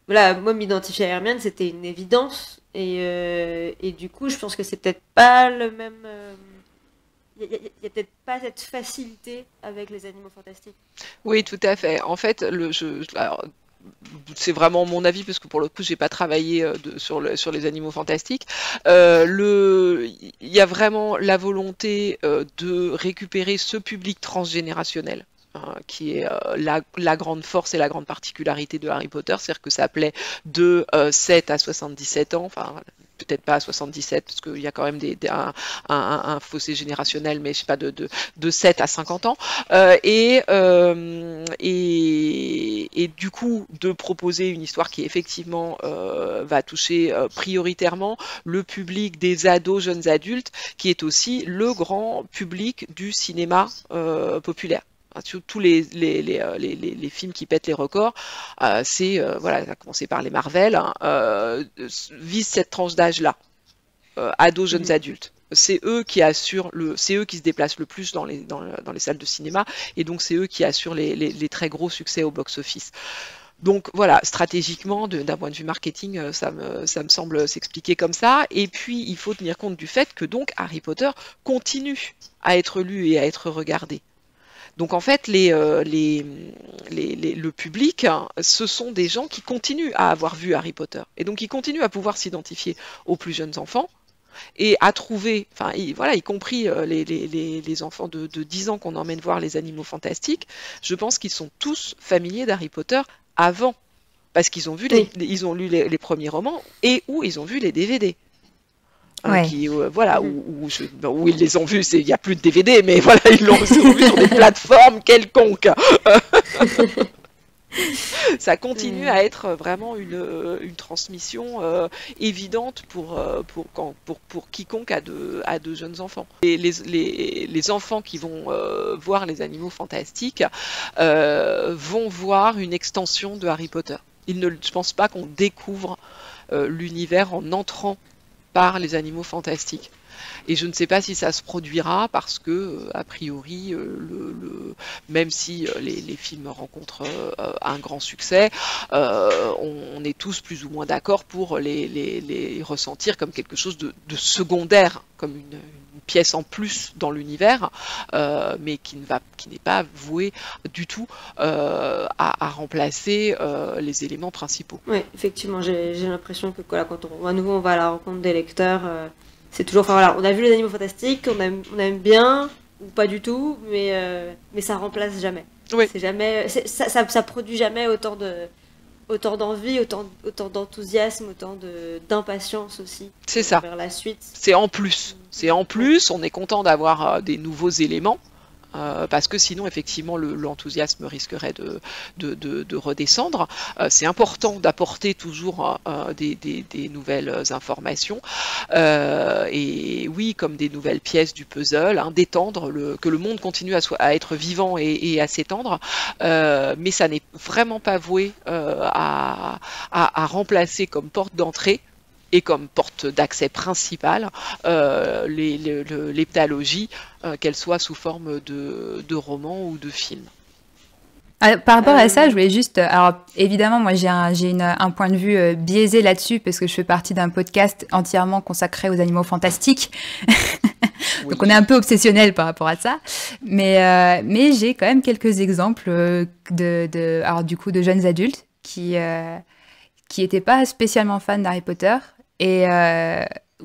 [SPEAKER 1] voilà, moi, m'identifier à Hermione, c'était une évidence. Et du coup, je pense que c'est peut-être pas le même... Il y a peut-être pas cette facilité avec les animaux fantastiques.
[SPEAKER 3] Oui, tout à fait. En fait, alors, c'est vraiment mon avis parce que pour le coup, j'ai pas travaillé sur les animaux fantastiques. Il y a vraiment la volonté de récupérer ce public transgénérationnel, hein, qui est la grande force et la grande particularité de Harry Potter, c'est-à-dire que ça plaît de 7 à 77 ans, enfin peut-être pas à 77 parce qu'il y a quand même un fossé générationnel, mais je sais pas, de 7 à 50 ans, et du coup de proposer une histoire qui effectivement va toucher prioritairement le public des ados, jeunes adultes, qui est aussi le grand public du cinéma populaire. Tous les films qui pètent les records, voilà, ça a commencé par les Marvel, hein, visent cette tranche d'âge-là, ados, jeunes adultes. C'est eux qui se déplacent le plus dans les salles de cinéma, et donc c'est eux qui assurent les très gros succès au box-office. Donc voilà, stratégiquement, d'un point de vue marketing, ça me semble s'expliquer comme ça. Et puis, il faut tenir compte du fait que donc Harry Potter continue à être lu et à être regardé. Donc en fait, le public, hein, ce sont des gens qui continuent à avoir vu Harry Potter. Et donc ils continuent à pouvoir s'identifier aux plus jeunes enfants et à trouver, enfin voilà, y compris les enfants de 10 ans qu'on emmène voir les animaux fantastiques, je pense qu'ils sont tous familiers d'Harry Potter avant. Parce qu'ils ont vu ils ont lu les premiers romans et où ils ont vu les DVD.
[SPEAKER 2] Ouais.
[SPEAKER 3] Voilà, où ils les ont vus, il n'y a plus de DVD, mais voilà, ils l'ont vu sur des plateformes quelconques. Ça continue à être vraiment une transmission évidente pour quiconque a de jeunes enfants. Et les enfants qui vont voir les animaux fantastiques vont voir une extension de Harry Potter. Je pense pas qu'on découvre l'univers en entrant par les animaux fantastiques. Et je ne sais pas si ça se produira parce que, a priori, même si les films rencontrent un grand succès, on est tous plus ou moins d'accord pour les ressentir comme quelque chose de secondaire, comme une pièce en plus dans l'univers, mais qui n'est pas voué du tout à remplacer les éléments principaux.
[SPEAKER 1] Oui, effectivement, j'ai l'impression que voilà, quand à nouveau on va à la rencontre des lecteurs, c'est toujours, enfin voilà, on a vu les animaux fantastiques, on aime bien ou pas du tout, mais ça remplace jamais.
[SPEAKER 3] Oui.
[SPEAKER 1] C'est jamais, ça produit jamais autant d'envie, autant d'enthousiasme, autant d'impatience aussi.
[SPEAKER 3] C'est ça.
[SPEAKER 1] Vers la suite.
[SPEAKER 3] C'est en plus. C'est en plus. On est content d'avoir des nouveaux éléments. parce que sinon effectivement l'enthousiasme risquerait de redescendre. C'est important d'apporter toujours des nouvelles informations, et oui, comme des nouvelles pièces du puzzle, hein, d'étendre, que le monde continue à être vivant et à s'étendre, mais ça n'est vraiment pas voué à remplacer comme porte d'entrée et comme porte d'accès principale l'heptalogie, qu'elle soit sous forme de roman ou de film.
[SPEAKER 2] Par rapport à ça, je voulais juste... Alors, évidemment, moi, j'ai un point de vue biaisé là-dessus, parce que je fais partie d'un podcast entièrement consacré aux animaux fantastiques.
[SPEAKER 3] Oui.
[SPEAKER 2] Donc, on est un peu obsessionnel par rapport à ça. Mais j'ai quand même quelques exemples alors, du coup, de jeunes adultes qui n'étaient pas spécialement fans d'Harry Potter et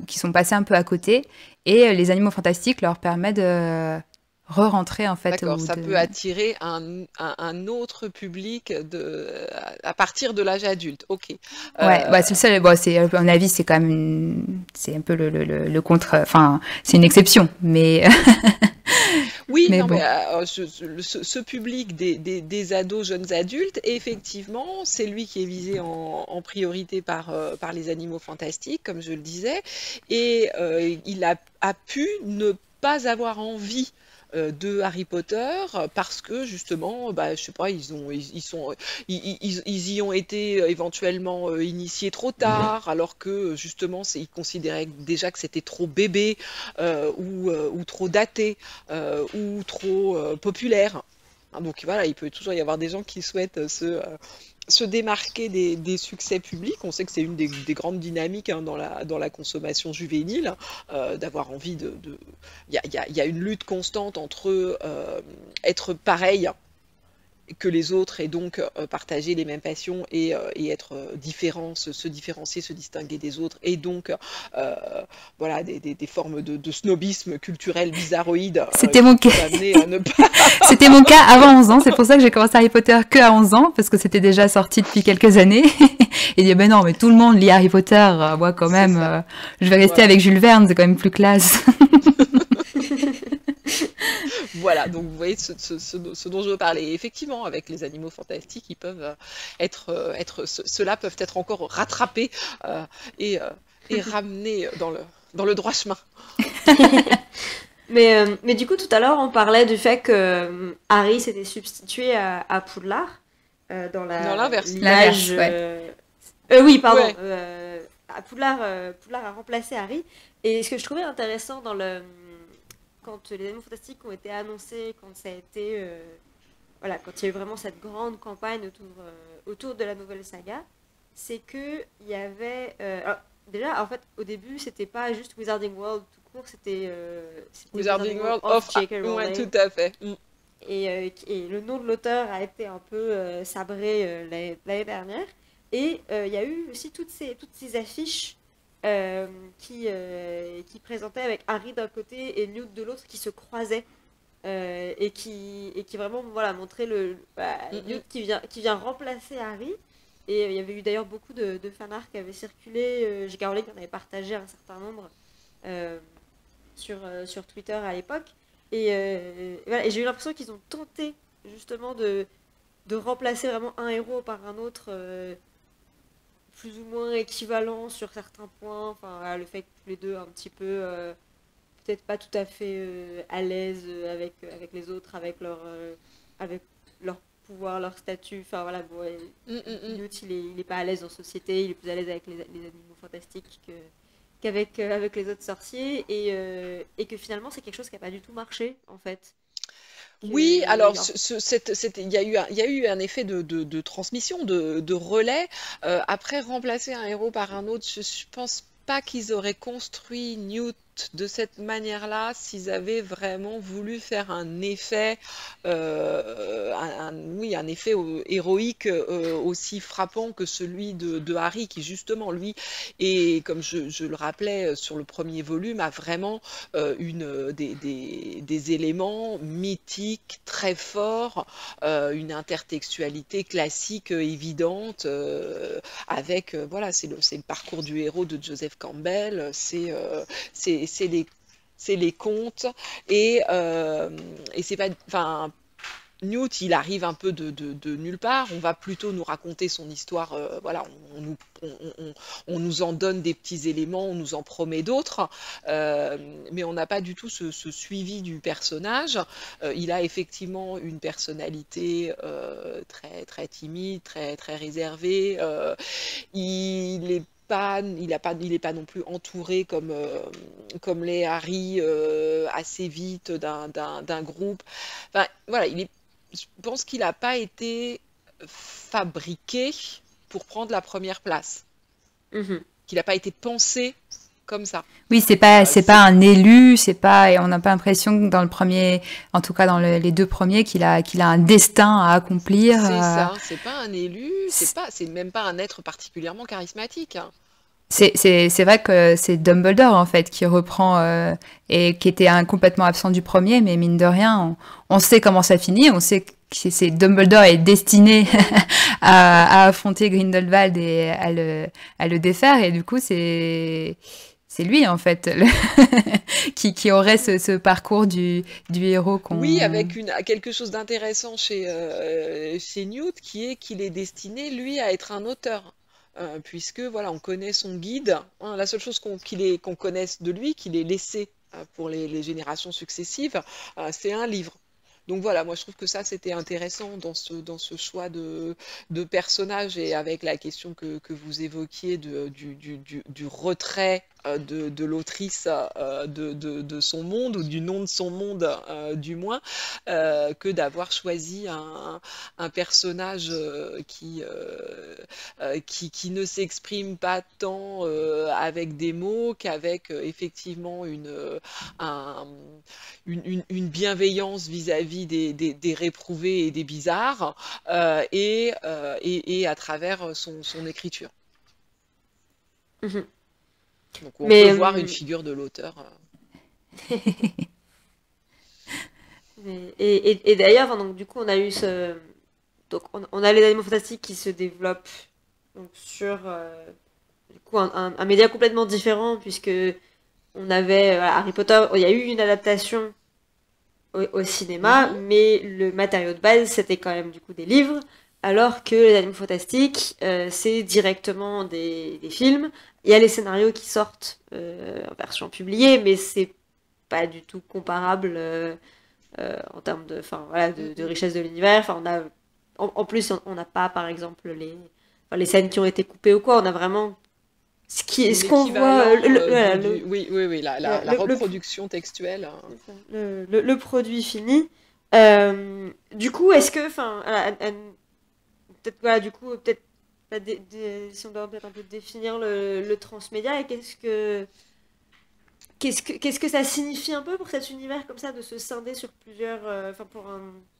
[SPEAKER 2] qui sont passés un peu à côté. Et les animaux fantastiques leur permettent de re-rentrer, en fait.
[SPEAKER 3] D'accord, ça peut attirer un autre public à partir de l'âge adulte. Ok.
[SPEAKER 2] Ouais, bah c'est le seul. Bon, à mon avis, c'est quand même c'est un peu le contre. Enfin, c'est une exception, mais.
[SPEAKER 3] Oui,
[SPEAKER 2] mais
[SPEAKER 3] non,
[SPEAKER 2] bon.
[SPEAKER 3] mais ce public des ados, jeunes adultes, effectivement, c'est lui qui est visé en priorité par les animaux fantastiques, comme je le disais, et il a pu ne pas avoir envie de Harry Potter parce que justement, bah, je sais pas, ils y ont été éventuellement initiés trop tard, alors que justement, ils considéraient déjà que c'était trop bébé, ou trop daté, ou trop populaire. Hein, donc voilà, il peut toujours y avoir des gens qui souhaitent se démarquer des succès publics. On sait que c'est une des grandes dynamiques, hein, dans la consommation juvénile, d'avoir envie Il y a une lutte constante entre être pareil que les autres et donc partager les mêmes passions et être différent, se différencier, se distinguer des autres, et donc voilà, des formes de snobisme culturel bizarroïde.
[SPEAKER 2] C'était mon cas. C'était mon cas avant 11 ans. C'est pour ça que j'ai commencé Harry Potter que à 11 ans, parce que c'était déjà sorti depuis quelques années. Et dire, ben non, mais tout le monde lit Harry Potter. Moi, quand même, je vais rester avec Jules Verne, c'est quand même plus classe.
[SPEAKER 3] Voilà, donc vous voyez ce dont je veux parler. Et effectivement, avec les animaux fantastiques, ils peuvent ceux-là peuvent être encore rattrapés et ramenés dans le droit chemin.
[SPEAKER 1] Mais du coup, tout à l'heure, on parlait du fait que Harry s'était substitué à Poudlard dans
[SPEAKER 3] l'inverse.
[SPEAKER 1] l'image. Oui, pardon. Ouais. Poudlard a remplacé Harry. Et ce que je trouvais intéressant quand les Animaux Fantastiques ont été annoncés, quand ça a été, quand il y a eu vraiment cette grande campagne autour de la nouvelle saga, c'est que il y avait déjà, en fait, au début, c'était pas juste Wizarding World tout court, c'était
[SPEAKER 3] Wizarding World of J.K. Rowling. Ouais, tout à fait.
[SPEAKER 1] Et le nom de l'auteur a été un peu sabré l'année dernière. Et il y a eu aussi toutes ces affiches qui présentaient avec Harry d'un côté et Newt de l'autre qui se croisaient, et qui vraiment, voilà, montraient Newt qui vient remplacer Harry. Et il y avait eu d'ailleurs beaucoup de fanart qui avaient circulé. J.K. Rowling en avait partagé un certain nombre sur Twitter à l'époque. Et voilà, et j'ai eu l'impression qu'ils ont tenté justement de remplacer vraiment un héros par un autre, plus ou moins équivalent sur certains points. Enfin, voilà, le fait que les deux un petit peu peut-être pas tout à fait à l'aise avec les autres, avec leur pouvoir, leur statut. Enfin voilà, bon, Newt, il est pas à l'aise en société, il est plus à l'aise avec les animaux fantastiques qu'avec les autres sorciers, et que finalement c'est quelque chose qui n'a pas du tout marché en fait.
[SPEAKER 3] Oui, alors il y a eu un effet de transmission, de relais. Après, remplacer un héros par un autre, je pense pas qu'ils auraient construit Newt de cette manière-là s'ils avaient vraiment voulu faire un effet, un effet héroïque aussi frappant que celui de Harry, qui justement, lui, et comme je le rappelais sur le premier volume, a vraiment des éléments mythiques très forts, une intertextualité classique évidente, avec, voilà, c'est le parcours du héros de Joseph Campbell, c'est c'est les contes, et c'est pas, enfin, Newt, il arrive un peu de nulle part. On va plutôt nous raconter son histoire. Voilà, on nous en donne des petits éléments, on nous en promet d'autres, mais on n'a pas du tout ce suivi du personnage. Il a effectivement une personnalité très très timide, très très réservée. Il est pas, il est pas non plus entouré comme l'est Harry assez vite d'un groupe. Enfin, voilà, je pense qu'il n'a pas été fabriqué pour prendre la première place,
[SPEAKER 1] Mhm.
[SPEAKER 3] qu'il n'a pas été pensé comme ça.
[SPEAKER 2] Oui, c'est pas un élu, c'est pas, et on n'a pas l'impression que dans le premier, en tout cas dans les deux premiers, qu'il a un destin à accomplir.
[SPEAKER 3] C'est ça, c'est pas un élu, c'est même pas un être particulièrement charismatique, hein.
[SPEAKER 2] C'est vrai que c'est Dumbledore en fait qui reprend et qui était complètement absent du premier, mais mine de rien, on sait comment ça finit, on sait que Dumbledore est destiné à affronter Grindelwald et à le défaire, et du coup c'est lui en fait qui aurait ce parcours du héros qu'on...
[SPEAKER 3] Oui, avec quelque chose d'intéressant chez Newt, qui est qu'il est destiné, lui, à être un auteur. Puisque voilà, on connaît son guide, hein. La seule chose qu'on connaisse de lui, qu'il ait laissé pour les générations successives, c'est un livre. Donc voilà, moi je trouve que ça c'était intéressant dans ce choix de personnage, et avec la question que vous évoquiez du retrait de l'autrice de son monde, ou du nom de son monde du moins, que d'avoir choisi un personnage qui ne s'exprime pas tant avec des mots qu'avec effectivement un- une bienveillance vis-à-vis des réprouvés et des bizarres, et à travers son écriture.
[SPEAKER 1] Mhm.
[SPEAKER 3] Donc on
[SPEAKER 1] Mais,
[SPEAKER 3] peut voir une figure de l'auteur.
[SPEAKER 1] et d'ailleurs, enfin, donc, du coup, on a eu ce. Donc, on a les animaux fantastiques qui se développent donc, sur du coup, un média complètement différent, puisque on avait Harry Potter, il y a eu une adaptation au cinéma,
[SPEAKER 3] Mhm.
[SPEAKER 1] mais le matériau de base, c'était quand même du coup des livres, alors que les animaux fantastiques, c'est directement des films. Il y a les scénarios qui sortent en version publiée, mais c'est pas du tout comparable en termes de, enfin, voilà, de
[SPEAKER 3] Mhm.
[SPEAKER 1] richesse de l'univers. Enfin, en plus, on n'a pas, par exemple, les scènes qui ont été coupées ou quoi. On a vraiment ce qu'on voit,
[SPEAKER 3] L'équivalent
[SPEAKER 1] voilà,
[SPEAKER 3] oui, oui, oui, la
[SPEAKER 1] le
[SPEAKER 3] reproduction textuelle, hein.
[SPEAKER 1] c'est ça, le produit fini. Du coup, est-ce que, enfin, peut-être, voilà, du coup, peut-être, bah, si on doit peut-être un peu définir le transmédia, et qu'est-ce que ça signifie un peu pour cet univers comme ça, de se scinder sur plusieurs, enfin,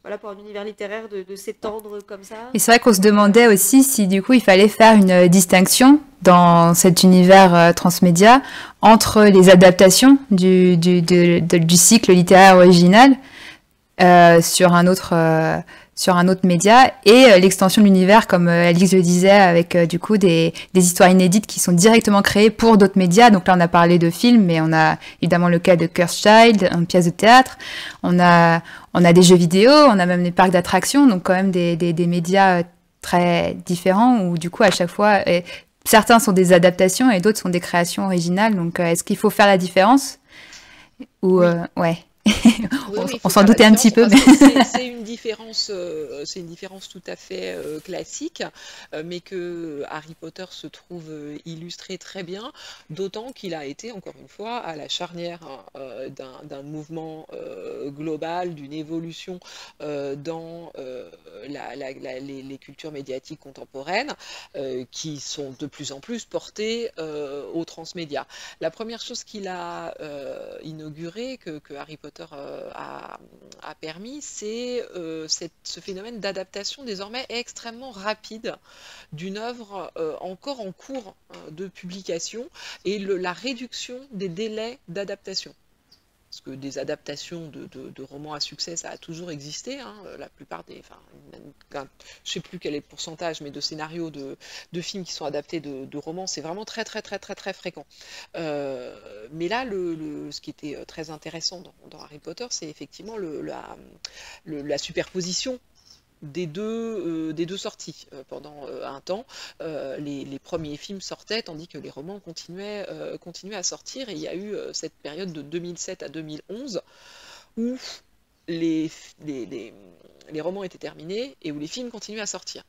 [SPEAKER 1] voilà, pour un univers littéraire, de s'étendre comme ça.
[SPEAKER 2] Et c'est vrai qu'on se demandait aussi si du coup il fallait faire une distinction dans cet univers transmédia entre les adaptations du cycle littéraire original sur un autre média, et l'extension de l'univers, comme Alix le disait, avec du coup des histoires inédites qui sont directement créées pour d'autres médias. Donc là on a parlé de films, mais on a évidemment le cas de Cursed Child, une pièce de théâtre, on a des jeux vidéo, on a même des parcs d'attractions, donc quand même des médias très différents, où du coup à chaque fois certains sont des adaptations et d'autres sont des créations originales. Donc est-ce qu'il faut faire la différence, ou
[SPEAKER 3] Oui.
[SPEAKER 2] ouais.
[SPEAKER 3] Oui, oui, il
[SPEAKER 2] On
[SPEAKER 3] faut
[SPEAKER 2] s'en
[SPEAKER 3] faire la
[SPEAKER 2] doutait un
[SPEAKER 3] différence.
[SPEAKER 2] petit peu.
[SPEAKER 3] Enfin, c'est une différence tout à fait classique, mais que Harry Potter se trouve illustré très bien, d'autant qu'il a été, encore une fois, à la charnière, hein, d'un mouvement global, d'une évolution dans les cultures médiatiques contemporaines, qui sont de plus en plus portées au transmédia. La première chose qu'il a inaugurée, que Harry Potter a permis, c'est ce phénomène d'adaptation désormais extrêmement rapide d'une œuvre encore en cours de publication, et la réduction des délais d'adaptation. parce que des adaptations de romans à succès, ça a toujours existé, hein. La plupart des, enfin, je sais plus quel est le pourcentage, mais de scénarios de films qui sont adaptés de romans, c'est vraiment très très très très très fréquent. Mais là, ce qui était très intéressant dans Harry Potter, c'est effectivement la superposition des deux sorties pendant un temps. Les premiers films sortaient tandis que les romans continuaient à sortir, et il y a eu cette période de 2007 à 2011 où les romans étaient terminés et où les films continuaient à sortir.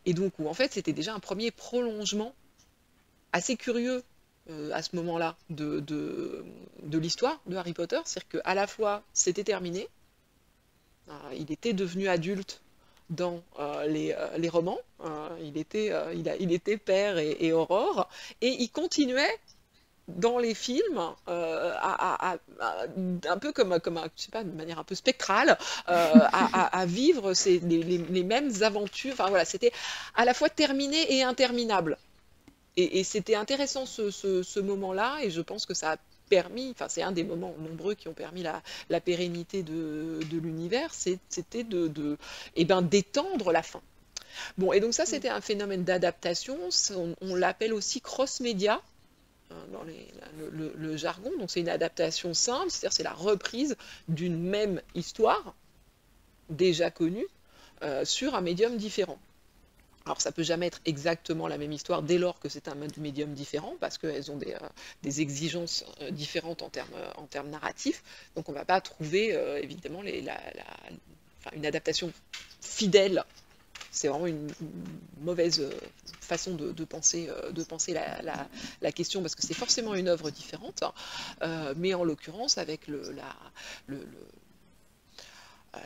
[SPEAKER 3] Et donc où en fait c'était déjà un premier prolongement assez curieux à ce moment-là de l'histoire de Harry Potter, c'est-à-dire qu'à la fois c'était terminé, il était devenu adulte dans les romans, il était père et Aurore, et il continuait dans les films un peu comme je sais pas, de manière un peu spectrale, à vivre les mêmes aventures. Enfin voilà, c'était à la fois terminé et interminable. Et c'était intéressant ce moment-là, et je pense que ça a permis, enfin c'est un des moments nombreux qui ont permis la pérennité de l'univers, c'était d'étendre la fin. Bon, et donc ça c'était un phénomène d'adaptation, on l'appelle aussi cross-média dans le jargon, donc c'est une adaptation simple, c'est-à-dire c'est la reprise d'une même histoire déjà connue sur un médium différent. Alors ça peut jamais être exactement la même histoire dès lors que c'est un médium différent, parce qu'elles ont des exigences différentes en termes narratifs, donc on ne va pas trouver évidemment une adaptation fidèle. C'est vraiment une mauvaise façon de penser la question, parce que c'est forcément une œuvre différente, mais en l'occurrence avec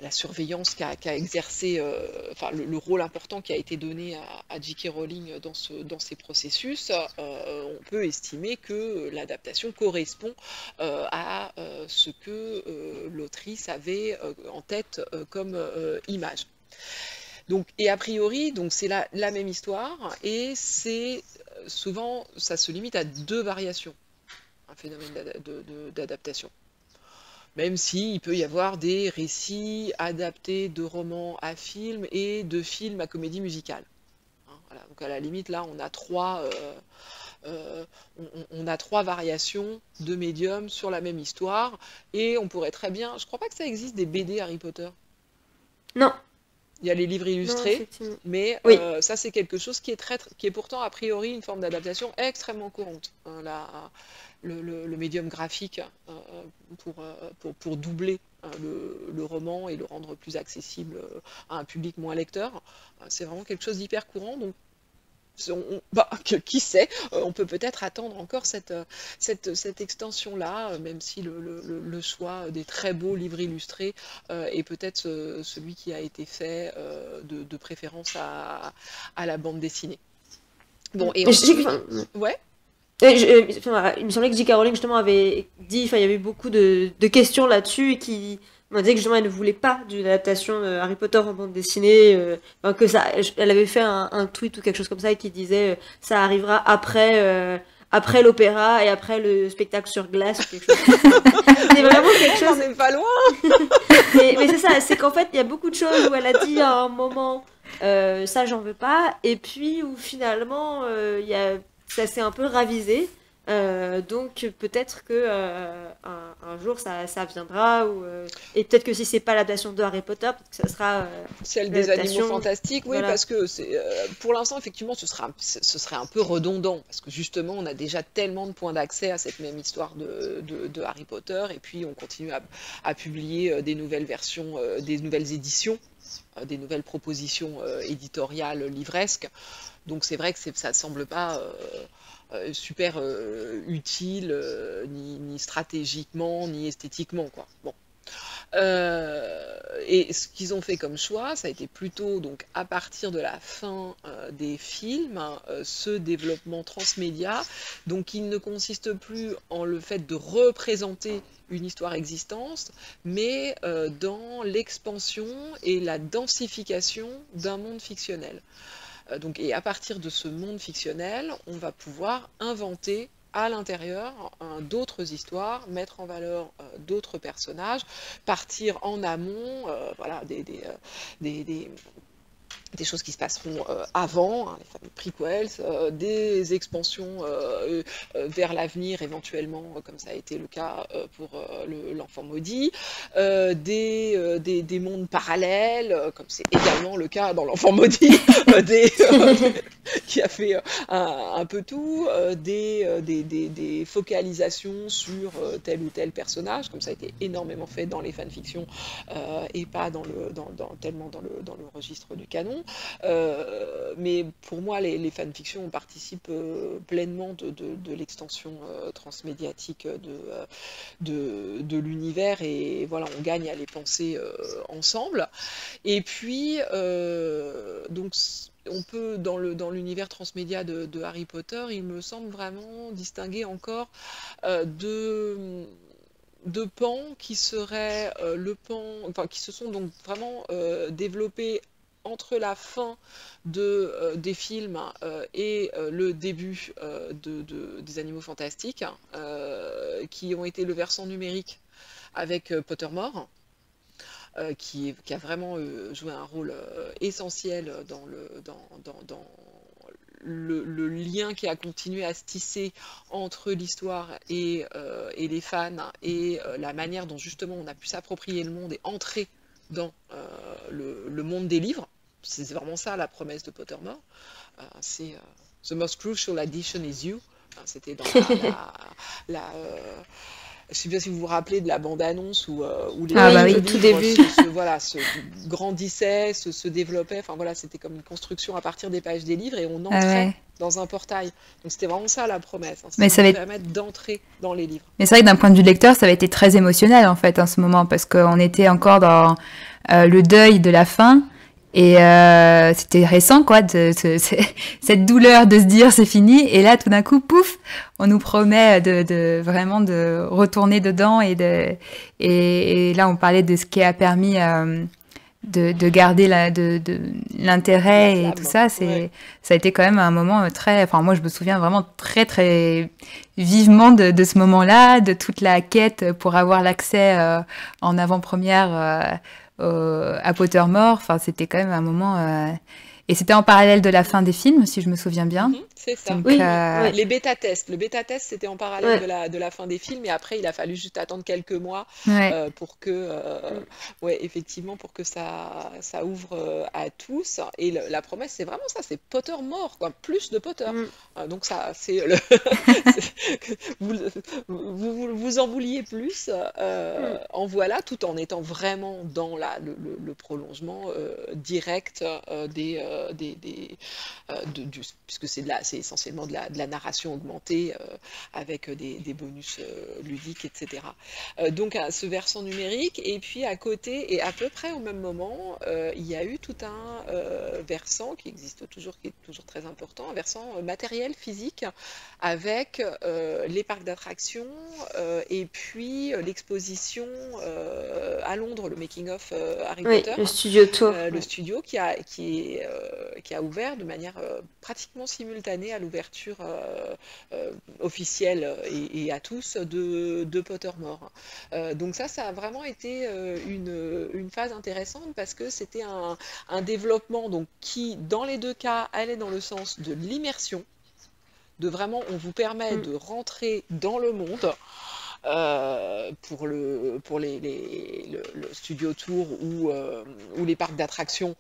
[SPEAKER 3] la surveillance qu'a exercé, enfin le rôle important qui a été donné à J.K. Rowling dans ces processus, on peut estimer que l'adaptation correspond à ce que l'autrice avait en tête comme image. Donc, et a priori, donc c'est la même histoire, et c'est souvent, ça se limite à 2 variations, un phénomène d'adaptation. Même s'il peut y avoir des récits adaptés de romans à films et de films à comédie musicale. Voilà. Donc à la limite, là, on a 3 variations de médiums sur la même histoire, et on pourrait très bien... Je crois pas que ça existe des BD Harry Potter.
[SPEAKER 1] Non.
[SPEAKER 3] Il y a les livres illustrés, mais
[SPEAKER 1] oui.
[SPEAKER 3] Ça c'est quelque chose qui est pourtant a priori une forme d'adaptation extrêmement courante. Le médium graphique pour doubler le roman et le rendre plus accessible à un public moins lecteur, c'est vraiment quelque chose d'hyper courant. Donc qui sait, on peut peut-être attendre encore cette extension-là, même si le choix des très beaux livres illustrés est peut-être celui qui a été fait de préférence à la bande dessinée. Bon, et ensuite... Ouais.
[SPEAKER 1] Il me semblait que J.K. Rowling justement avait dit, il y avait beaucoup de questions là-dessus, et qui m'a dit que justement elle ne voulait pas d'une adaptation de Harry Potter en bande dessinée, que ça, elle avait fait un tweet ou quelque chose comme ça, et qui disait ça arrivera après l'opéra et après le spectacle sur glace, ou quelque chose comme ça. C'est vraiment quelque chose.
[SPEAKER 3] On n'est pas loin.
[SPEAKER 1] mais c'est ça, c'est qu'en fait il y a beaucoup de choses où elle a dit à un moment ça j'en veux pas, et puis où finalement ça s'est un peu ravisé, donc peut-être que un jour ça viendra, et peut-être que si c'est pas l'adaptation de Harry Potter, peut-être que ça sera
[SPEAKER 3] celle des animaux fantastiques, oui,
[SPEAKER 1] voilà.
[SPEAKER 3] Parce que pour l'instant effectivement ce serait un peu redondant, parce que justement on a déjà tellement de points d'accès à cette même histoire de Harry Potter, et puis on continue à publier des nouvelles versions, des nouvelles éditions, des nouvelles propositions éditoriales livresques. Donc c'est vrai que ça ne semble pas super utile, ni stratégiquement, ni esthétiquement, quoi. Bon. Et ce qu'ils ont fait comme choix, ça a été plutôt donc à partir de la fin des films, ce développement transmédia, donc il ne consiste plus en le fait de représenter une histoire existante, mais dans l'expansion et la densification d'un monde fictionnel. Et à partir de ce monde fictionnel, on va pouvoir inventer à l'intérieur d'autres histoires, mettre en valeur d'autres personnages, partir en amont, voilà, des choses qui se passeront avant, hein, les fameux prequels, des expansions vers l'avenir éventuellement, comme ça a été le cas pour l'Enfant Maudit, des mondes parallèles, comme c'est également le cas dans l'Enfant Maudit, qui a fait un peu tout, des focalisations sur tel ou tel personnage, comme ça a été énormément fait dans les fanfictions et pas tellement dans le registre du canon. Mais pour moi, les fanfictions participent pleinement de l'extension transmédiatique de l'univers, et voilà, on gagne à les penser ensemble. Et puis, donc, on peut, dans l'univers transmédia de Harry Potter, il me semble vraiment distinguer encore deux pans qui seraient qui se sont donc vraiment développés entre la fin des films et le début des Animaux Fantastiques, qui ont été le versant numérique avec Pottermore, qui a vraiment joué un rôle essentiel dans le lien qui a continué à se tisser entre l'histoire et les fans, et la manière dont justement on a pu s'approprier le monde et entrer dans le monde des livres. C'est vraiment ça la promesse de Pottermore. C'est The most crucial addition is you. C'était dans je ne sais pas si vous vous rappelez de la bande-annonce où les
[SPEAKER 1] tout début
[SPEAKER 3] se grandissaient, se développaient. Enfin voilà, c'était comme une construction à partir des pages des livres, et on entrait dans un portail. Donc c'était vraiment ça la promesse. Hein,
[SPEAKER 2] mais ça va
[SPEAKER 3] permettre d'entrer dans les livres.
[SPEAKER 2] Mais c'est vrai que d'un point de vue lecteur, ça va être très émotionnel en fait en ce moment, parce qu'on était encore dans le deuil de la fin. Et c'était récent, quoi, cette douleur de se dire c'est fini. Et là, tout d'un coup, pouf, on nous promet vraiment de retourner dedans. Et là, on parlait de ce qui a permis de garder l'intérêt et tout ça. Ça a été quand même un moment très... Enfin, moi, je me souviens vraiment très, très vivement de ce moment-là, de toute la quête pour avoir l'accès en avant-première à Pottermore. Enfin, c'était quand même un moment... Et c'était en parallèle de la fin des films, si je me souviens bien.
[SPEAKER 3] C'est ça.
[SPEAKER 2] Donc,
[SPEAKER 1] oui.
[SPEAKER 3] Les bêta-tests. Le bêta-test, c'était en parallèle de la fin des films, et après, il a fallu juste attendre quelques mois pour que, effectivement, pour que ça ouvre à tous. Et la promesse, c'est vraiment ça, c'est Pottermore, quoi, plus de Potter. Donc ça, c'est vous en vouliez plus, en voilà, tout en étant vraiment dans le prolongement direct puisque c'est essentiellement de la narration augmentée avec des bonus ludiques, etc. Donc ce versant numérique, et puis à côté, et à peu près au même moment, il y a eu tout un versant qui existe toujours, qui est toujours très important, un versant matériel, physique, avec les parcs d'attractions, et puis l'exposition à Londres, le Making of Harry Potter.
[SPEAKER 1] Le studio tour.
[SPEAKER 3] Le studio qui a ouvert de manière pratiquement simultanée à l'ouverture officielle et à tous de Pottermore. Donc ça a vraiment été une phase intéressante, parce que c'était un développement donc, qui, dans les deux cas, allait dans le sens de l'immersion, de vraiment, on vous permet de rentrer dans le monde. Pour le studio tour ou les parcs d'attractions,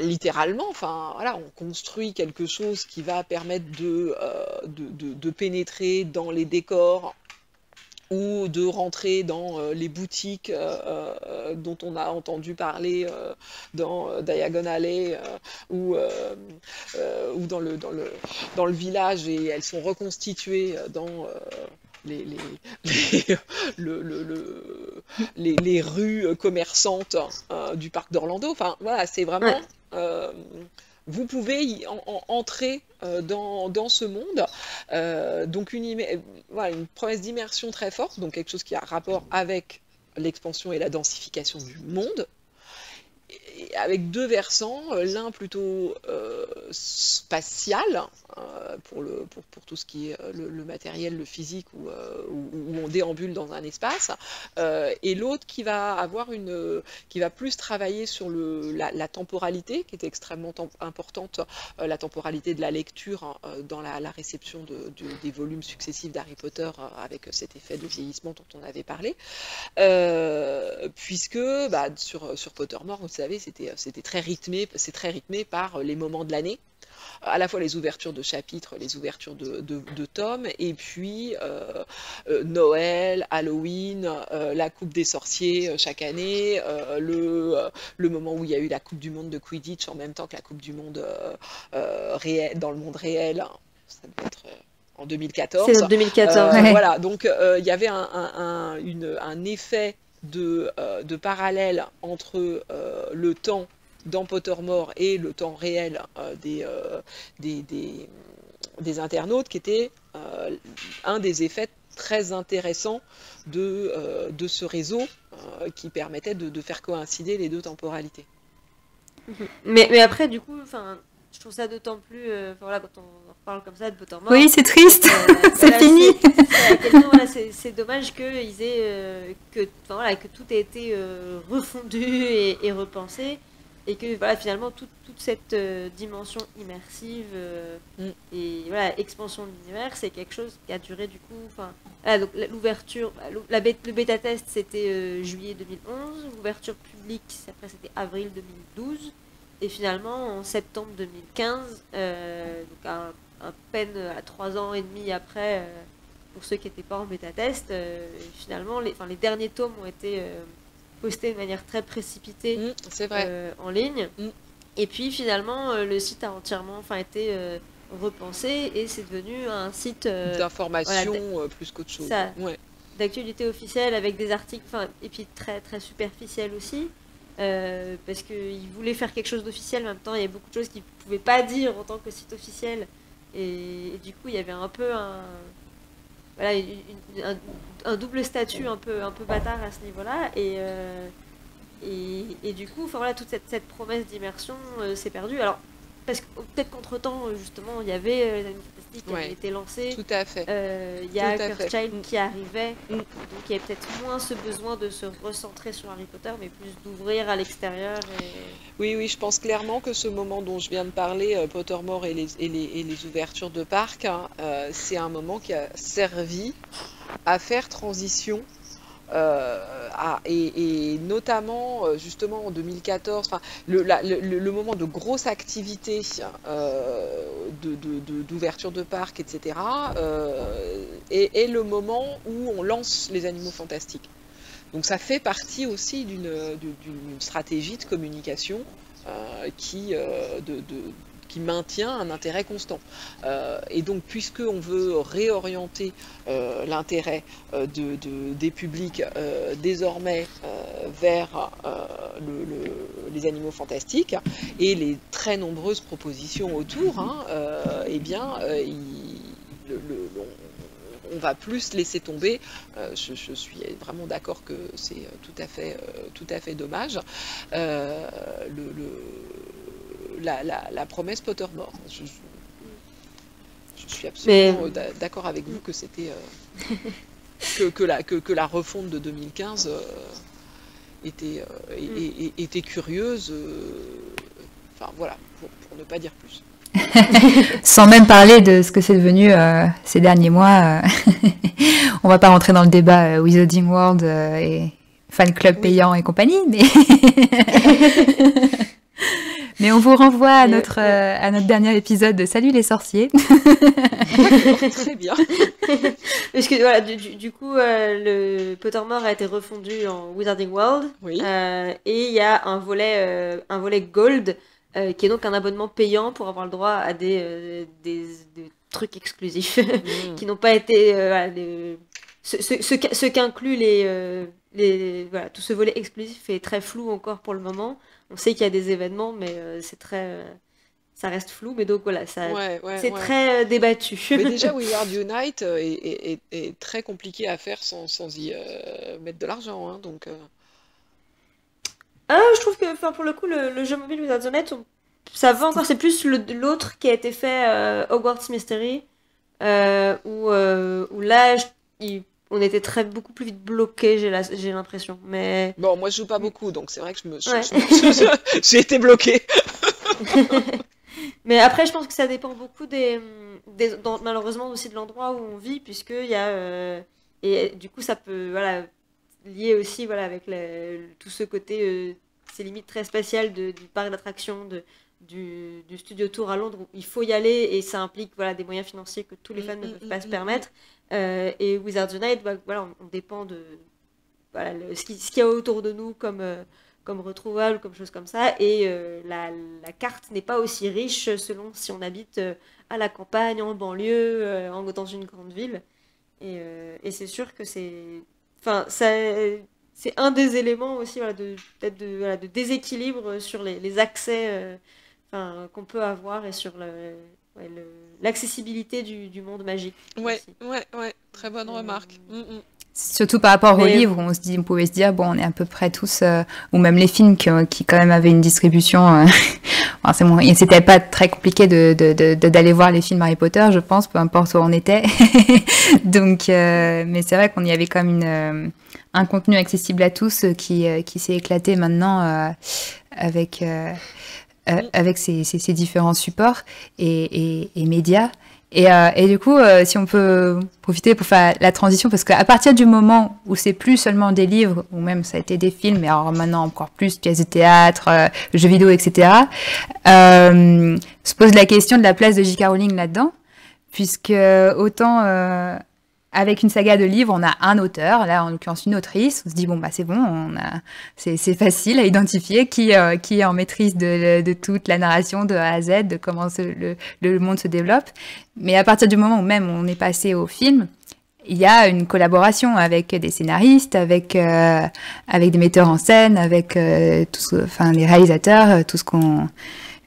[SPEAKER 3] littéralement, enfin voilà, on construit quelque chose qui va permettre de pénétrer dans les décors, ou de rentrer dans les boutiques dont on a entendu parler dans Diagon Alley, ou dans le village, et elles sont reconstituées dans les rues commerçantes du parc d'Orlando. Enfin voilà, c'est vraiment vous pouvez entrer dans ce monde, donc une promesse d'immersion très forte, donc quelque chose qui a rapport avec l'expansion et la densification du monde, et avec deux versants, l'un plutôt spatial, pour tout ce qui est le matériel, le physique, où on déambule dans un espace, et l'autre qui va qui va plus travailler sur la temporalité, qui est extrêmement importante, la temporalité de la lecture dans la réception des volumes successifs d'Harry Potter, avec cet effet de vieillissement dont on avait parlé, puisque sur Pottermore, vous savez, c'était très rythmé, c'est très rythmé par les moments de l'année, à la fois les ouvertures de chapitres, les ouvertures de tomes, et puis Noël, Halloween, la Coupe des sorciers chaque année, le moment où il y a eu la Coupe du Monde de Quidditch en même temps que la Coupe du Monde réel, dans le monde réel, ça devait être en 2014.
[SPEAKER 1] C'est en 2014.
[SPEAKER 2] Ouais.
[SPEAKER 3] Voilà, donc il y avait un effet de parallèle entre le temps dans Pottermore et le temps réel des internautes, qui était un des effets très intéressants de ce réseau, qui permettait de faire coïncider les deux temporalités.
[SPEAKER 1] Mais après, du coup, je trouve ça d'autant plus. Voilà, quand on reparle comme ça de Pottermore.
[SPEAKER 2] Oui, c'est triste. C'est
[SPEAKER 1] voilà,
[SPEAKER 2] fini.
[SPEAKER 1] à quel point, voilà, c'est dommage qu'ils aient. Que tout ait été refondu et repensé. Et que voilà, finalement, toute cette dimension immersive et voilà, expansion de l'univers, c'est quelque chose qui a duré du coup. Voilà, donc l'ouverture, le bêta-test, c'était juillet 2011. L'ouverture publique, après, c'était avril 2012. Et finalement, en septembre 2015, donc à peine à 3 ans et demi après, pour ceux qui n'étaient pas en bêta-test, finalement, les derniers tomes ont été postés de manière très précipitée
[SPEAKER 3] C'est vrai.
[SPEAKER 1] en ligne. Et puis finalement, le site a entièrement été repensé et c'est devenu un site
[SPEAKER 3] d'information plus qu'autre chose.
[SPEAKER 1] D'actualité officielle avec des articles, et puis très, très superficiels aussi. Parce qu'ils voulaient faire quelque chose d'officiel, en même temps il y avait beaucoup de choses qu'ils ne pouvaient pas dire en tant que site officiel, et du coup il y avait un peu un double statut un peu bâtard à ce niveau-là, et du coup toute cette promesse d'immersion s'est perdue. Alors parce que peut-être qu'entre-temps justement il y avait les Animaux Fantastiques qui avaient été lancés,
[SPEAKER 3] tout à fait.
[SPEAKER 1] Il y a Cursed qui arrivait, donc il y avait peut-être moins ce besoin de se recentrer sur Harry Potter, mais plus d'ouvrir à l'extérieur.
[SPEAKER 3] Oui, je pense clairement que ce moment dont je viens de parler, Pottermore et les ouvertures de parc, c'est un moment qui a servi à faire transition. Et notamment justement en 2014, le moment de grosse activité d'ouverture de parc, etc., est le moment où on lance les Animaux Fantastiques. Donc ça fait partie aussi d'une stratégie de communication qui maintient un intérêt constant. Et donc, puisqu'on veut réorienter l'intérêt des publics désormais vers les Animaux Fantastiques et les très nombreuses propositions autour, on va plus laisser tomber. Je suis vraiment d'accord que c'est tout à fait dommage. La promesse Pottermore. Je suis absolument d'accord avec vous que c'était que la refonte de 2015 était curieuse. Voilà, pour ne pas dire plus.
[SPEAKER 2] Sans même parler de ce que c'est devenu ces derniers mois. On va pas rentrer dans le débat Wizarding World et fan club payant et compagnie, mais on vous renvoie à notre dernier épisode de Salut les sorciers.
[SPEAKER 3] Très bien.
[SPEAKER 1] Parce que voilà, du coup, le Pottermore a été refondu en Wizarding World.
[SPEAKER 3] Oui.
[SPEAKER 1] Et il y a un volet Gold, qui est donc un abonnement payant pour avoir le droit à des trucs exclusifs qui n'ont pas été ce qu'inclut tout ce volet exclusif est très flou encore pour le moment. On sait qu'il y a des événements, mais ça reste flou. Mais donc voilà, c'est très débattu.
[SPEAKER 3] Mais déjà, We Are Unite est très compliqué à faire sans y mettre de l'argent, donc.
[SPEAKER 1] Ah, je trouve que, enfin, pour le coup, le jeu mobile Wizards Unite, ça va encore. C'est plus l'autre qui a été fait, Hogwarts Mystery, où là, on était beaucoup plus vite bloqué, j'ai l'impression. Mais
[SPEAKER 3] Bon, moi je joue pas beaucoup, donc c'est vrai que
[SPEAKER 1] ouais.
[SPEAKER 3] j'ai été bloquée.
[SPEAKER 1] Mais après, je pense que ça dépend beaucoup malheureusement aussi de l'endroit où on vit, puisque il y a et du coup ça peut voilà lier aussi voilà avec tout ce côté c'est limite très spatial du parc d'attractions du Studio Tour à Londres où il faut y aller et ça implique voilà des moyens financiers que tous les fans ne peuvent pas se permettre. Et Wizards Unite, bah, voilà, on dépend de voilà, ce qu'il y a autour de nous comme retrouvable, comme chose comme ça. Et la carte n'est pas aussi riche selon si on habite à la campagne, en banlieue, dans une grande ville. Et c'est sûr que enfin, c'est un des éléments aussi voilà, peut-être voilà, de déséquilibre sur les accès enfin, qu'on peut avoir et sur ouais, l'accessibilité du monde magique
[SPEAKER 3] Ouais,
[SPEAKER 1] aussi.
[SPEAKER 3] ouais, ouais, très bonne
[SPEAKER 1] Euh,
[SPEAKER 3] remarque.
[SPEAKER 2] Surtout par rapport aux
[SPEAKER 1] mais
[SPEAKER 2] livres, on pouvait se dire, bon, on est à peu près tous, ou même les films qui quand même avaient une distribution, enfin, c'était pas très compliqué d'aller voir les films Harry Potter, je pense, peu importe où on était. Donc, mais c'est vrai qu'on y avait quand même un contenu accessible à tous qui s'est éclaté maintenant avec, avec ces différents supports et médias. Et du coup, si on peut profiter pour faire la transition, parce qu'à partir du moment où c'est plus seulement des livres, ou même ça a été des films, mais alors maintenant encore plus pièces de théâtre, jeux vidéo, etc., se pose la question de la place de J.K. Rowling là-dedans, puisque autant avec une saga de livres, on a un auteur, là en l'occurrence une autrice, on se dit bon bah c'est bon, c'est facile à identifier qui est en maîtrise de toute la narration de A à Z, de comment le monde se développe. Mais à partir du moment où même on est passé au film, il y a une collaboration avec des scénaristes, avec des metteurs en scène, avec enfin les réalisateurs, tout ce qu'on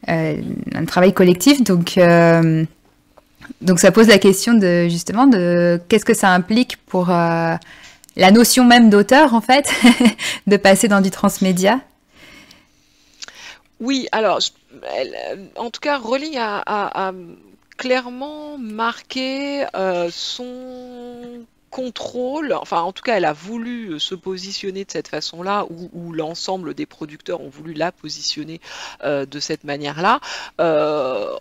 [SPEAKER 2] un travail collectif. Donc ça pose la question justement de qu'est-ce que ça implique pour la notion même d'auteur en fait, de passer dans du transmédia.
[SPEAKER 3] Oui, alors, en tout cas, Rowling a clairement marqué son contrôle, enfin en tout cas elle a voulu se positionner de cette façon-là, ou l'ensemble des producteurs ont voulu la positionner de cette manière-là,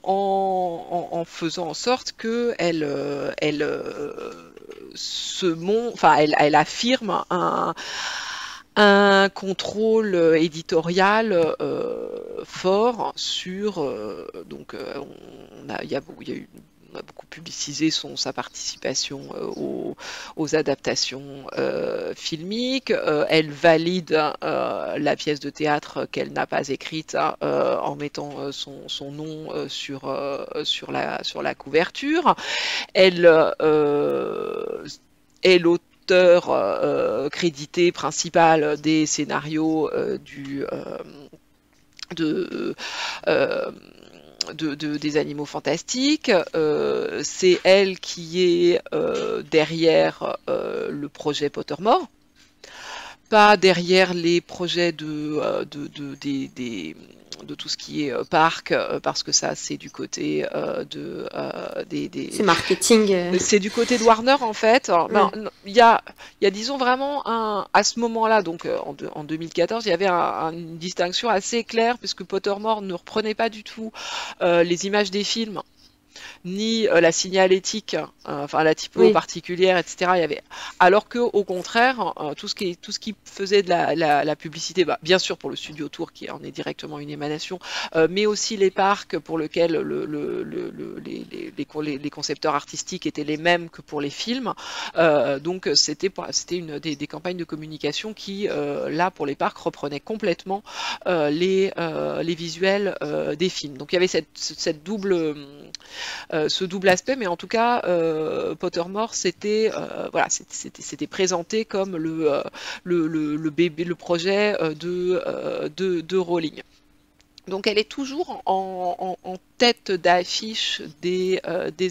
[SPEAKER 3] en faisant en sorte que elle affirme un contrôle éditorial fort sur on a beaucoup publicisé sa participation aux adaptations filmiques. Elle valide la pièce de théâtre qu'elle n'a pas écrite en mettant son nom sur la couverture. Elle est l'auteur crédité principal des scénarios des Animaux Fantastiques. C'est elle qui est derrière le projet Pottermore, pas derrière les projets de tout ce qui est parc, parce que ça c'est du côté
[SPEAKER 1] c'est marketing.
[SPEAKER 3] c'est du côté de Warner en fait. Ben, il y a disons vraiment à ce moment-là, donc en 2014, il y avait une distinction assez claire, puisque Pottermore ne reprenait pas du tout les images des films, ni la signalétique, enfin la typo particulière, etc. Alors que au contraire, tout ce qui faisait de la publicité, bah, bien sûr pour le Studio Tour qui en est directement une émanation, mais aussi les parcs pour lesquels les concepteurs artistiques étaient les mêmes que pour les films. Donc c'était une des campagnes de communication qui, là pour les parcs, reprenaient complètement les visuels des films. Donc il y avait cette double ce double aspect, mais en tout cas, Pottermore, c'était présenté comme le bébé, le projet de Rowling. Donc elle est toujours en tête d'affiche des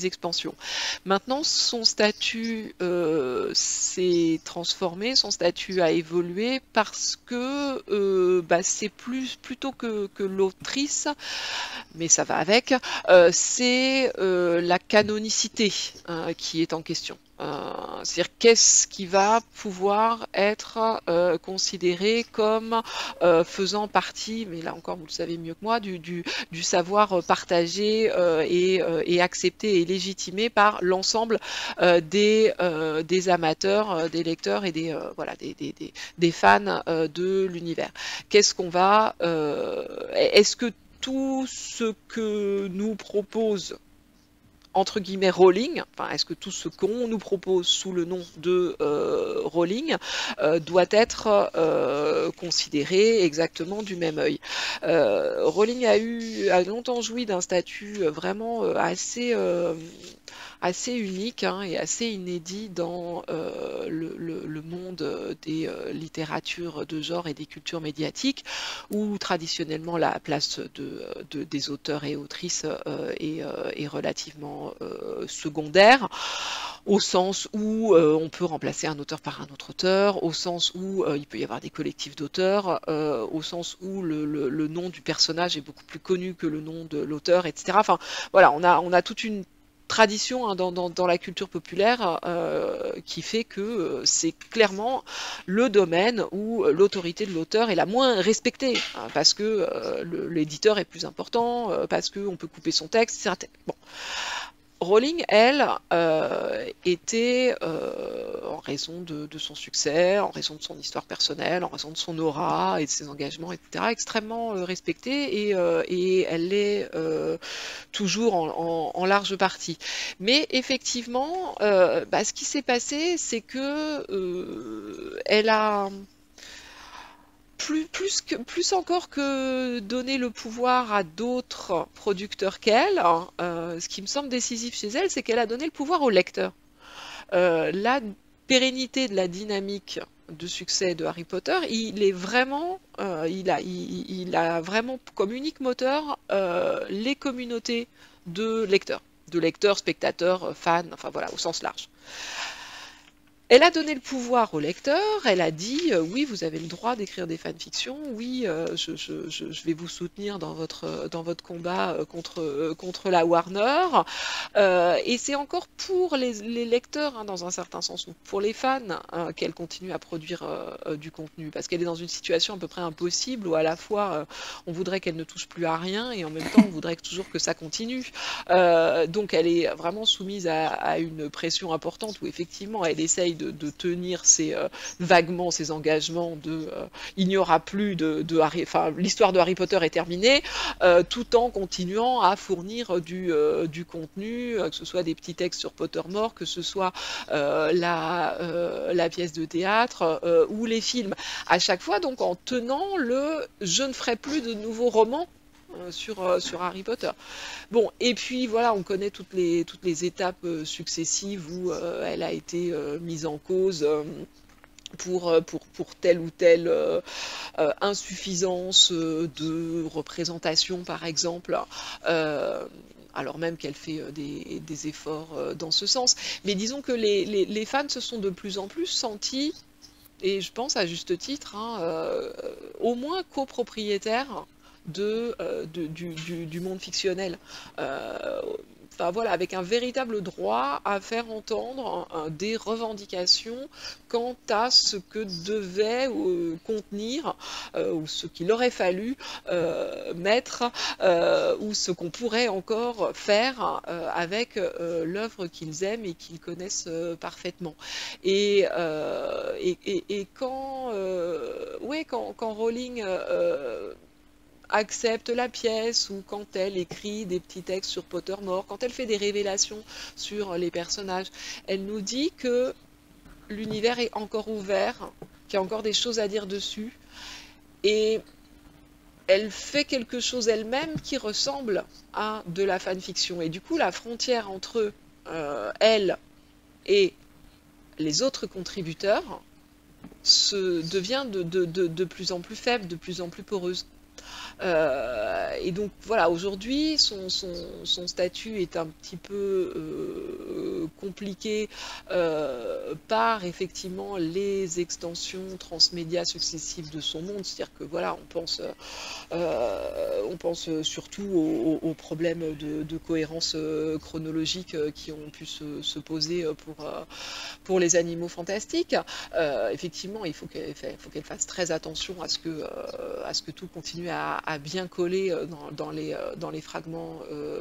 [SPEAKER 3] expansions. Maintenant, son statut s'est transformé, son statut a évolué parce que c'est plutôt que l'autrice, mais ça va avec, c'est la canonicité qui est en question. C'est-à-dire qu'est-ce qui va pouvoir être considéré comme faisant partie, mais là encore vous le savez mieux que moi, du savoir partagé et accepté et légitimé par l'ensemble des amateurs, des lecteurs et des fans de l'univers. Qu'est-ce qu'on va... est-ce que tout ce que nous propose entre guillemets Rowling, enfin, est-ce que tout ce qu'on nous propose sous le nom de Rowling doit être considéré exactement du même œil. Rowling a longtemps joui d'un statut vraiment assez unique et assez inédit dans le monde des littératures de genre et des cultures médiatiques, où traditionnellement la place des auteurs et autrices est relativement secondaire, au sens où on peut remplacer un auteur par un autre auteur, au sens où il peut y avoir des collectifs d'auteurs, au sens où le nom du personnage est beaucoup plus connu que le nom de l'auteur, etc. Enfin, voilà, on a toute une tradition dans la culture populaire qui fait que c'est clairement le domaine où l'autorité de l'auteur est la moins respectée, parce que l'éditeur est plus important, parce qu'on peut couper son texte, etc. Bon. Rowling, elle, était, en raison de son succès, en raison de son histoire personnelle, en raison de son aura et de ses engagements, etc., extrêmement respectée, et elle l'est toujours en large partie. Mais effectivement, ce qui s'est passé, c'est que elle a... Plus encore que donner le pouvoir à d'autres producteurs qu'elle, ce qui me semble décisif chez elle, c'est qu'elle a donné le pouvoir au lecteur. La pérennité de la dynamique de succès de Harry Potter, il a vraiment comme unique moteur les communautés de lecteurs, spectateurs, fans, enfin voilà, au sens large. Elle a donné le pouvoir au lecteur, elle a dit oui, vous avez le droit d'écrire des fanfictions, oui, je vais vous soutenir dans votre combat contre la Warner, et c'est encore pour les lecteurs, dans un certain sens, ou pour les fans, qu'elle continue à produire du contenu, parce qu'elle est dans une situation à peu près impossible, où à la fois on voudrait qu'elle ne touche plus à rien, et en même temps on voudrait toujours que ça continue. Donc elle est vraiment soumise à une pression importante, où effectivement elle essaye de tenir vaguement ses engagements il n'y aura plus de Harry, enfin l'histoire de Harry Potter est terminée, tout en continuant à fournir du contenu, que ce soit des petits textes sur Pottermore, que ce soit la pièce de théâtre ou les films. À chaque fois donc en tenant je ne ferai plus de nouveaux romans sur Harry Potter. Bon, et puis voilà, on connaît toutes les étapes successives où elle a été mise en cause pour telle ou telle insuffisance de représentation, par exemple. Alors même qu'elle fait des efforts dans ce sens. Mais disons que les fans se sont de plus en plus sentis, et je pense à juste titre, au moins copropriétaires du monde fictionnel. Enfin, voilà, avec un véritable droit à faire entendre des revendications quant à ce que devait contenir ou ce qu'il aurait fallu mettre ou ce qu'on pourrait encore faire avec l'œuvre qu'ils aiment et qu'ils connaissent parfaitement. Et quand Rowling accepte la pièce, ou quand elle écrit des petits textes sur Pottermore, quand elle fait des révélations sur les personnages, elle nous dit que l'univers est encore ouvert, qu'il y a encore des choses à dire dessus, et elle fait quelque chose elle-même qui ressemble à de la fanfiction. Et du coup, la frontière entre elle et les autres contributeurs devient de plus en plus faible, de plus en plus poreuse. Et donc voilà, aujourd'hui, son statut est un petit peu compliqué par effectivement les extensions transmédia successives de son monde. C'est-à-dire que voilà, on pense surtout aux problèmes de cohérence chronologique qui ont pu se poser pour les animaux fantastiques. Effectivement, il faut qu'elle fasse très attention à ce que tout continue à bien coller dans les fragments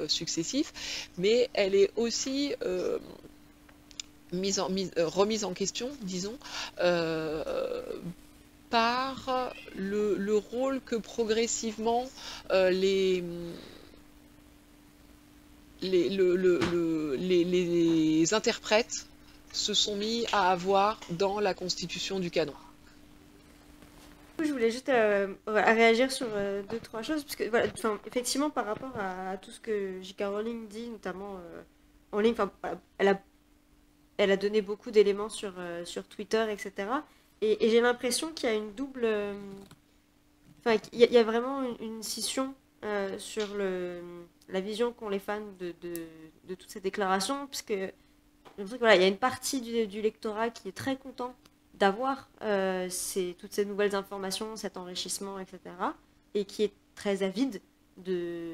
[SPEAKER 3] successifs, mais elle est aussi remise en question, disons, par le rôle que progressivement les interprètes se sont mis à avoir dans la constitution du canon.
[SPEAKER 1] Je voulais juste réagir sur deux, trois choses, parce que voilà, effectivement, par rapport à tout ce que J.K. Rowling dit, notamment en ligne, elle a donné beaucoup d'éléments sur Twitter, etc. Et j'ai l'impression qu'il y a une double... il y a vraiment une scission sur la vision qu'ont les fans de toutes ces déclarations, parce que voilà, il y a une partie du lectorat qui est très content d'avoir toutes ces nouvelles informations, cet enrichissement, etc. Et qui est très avide de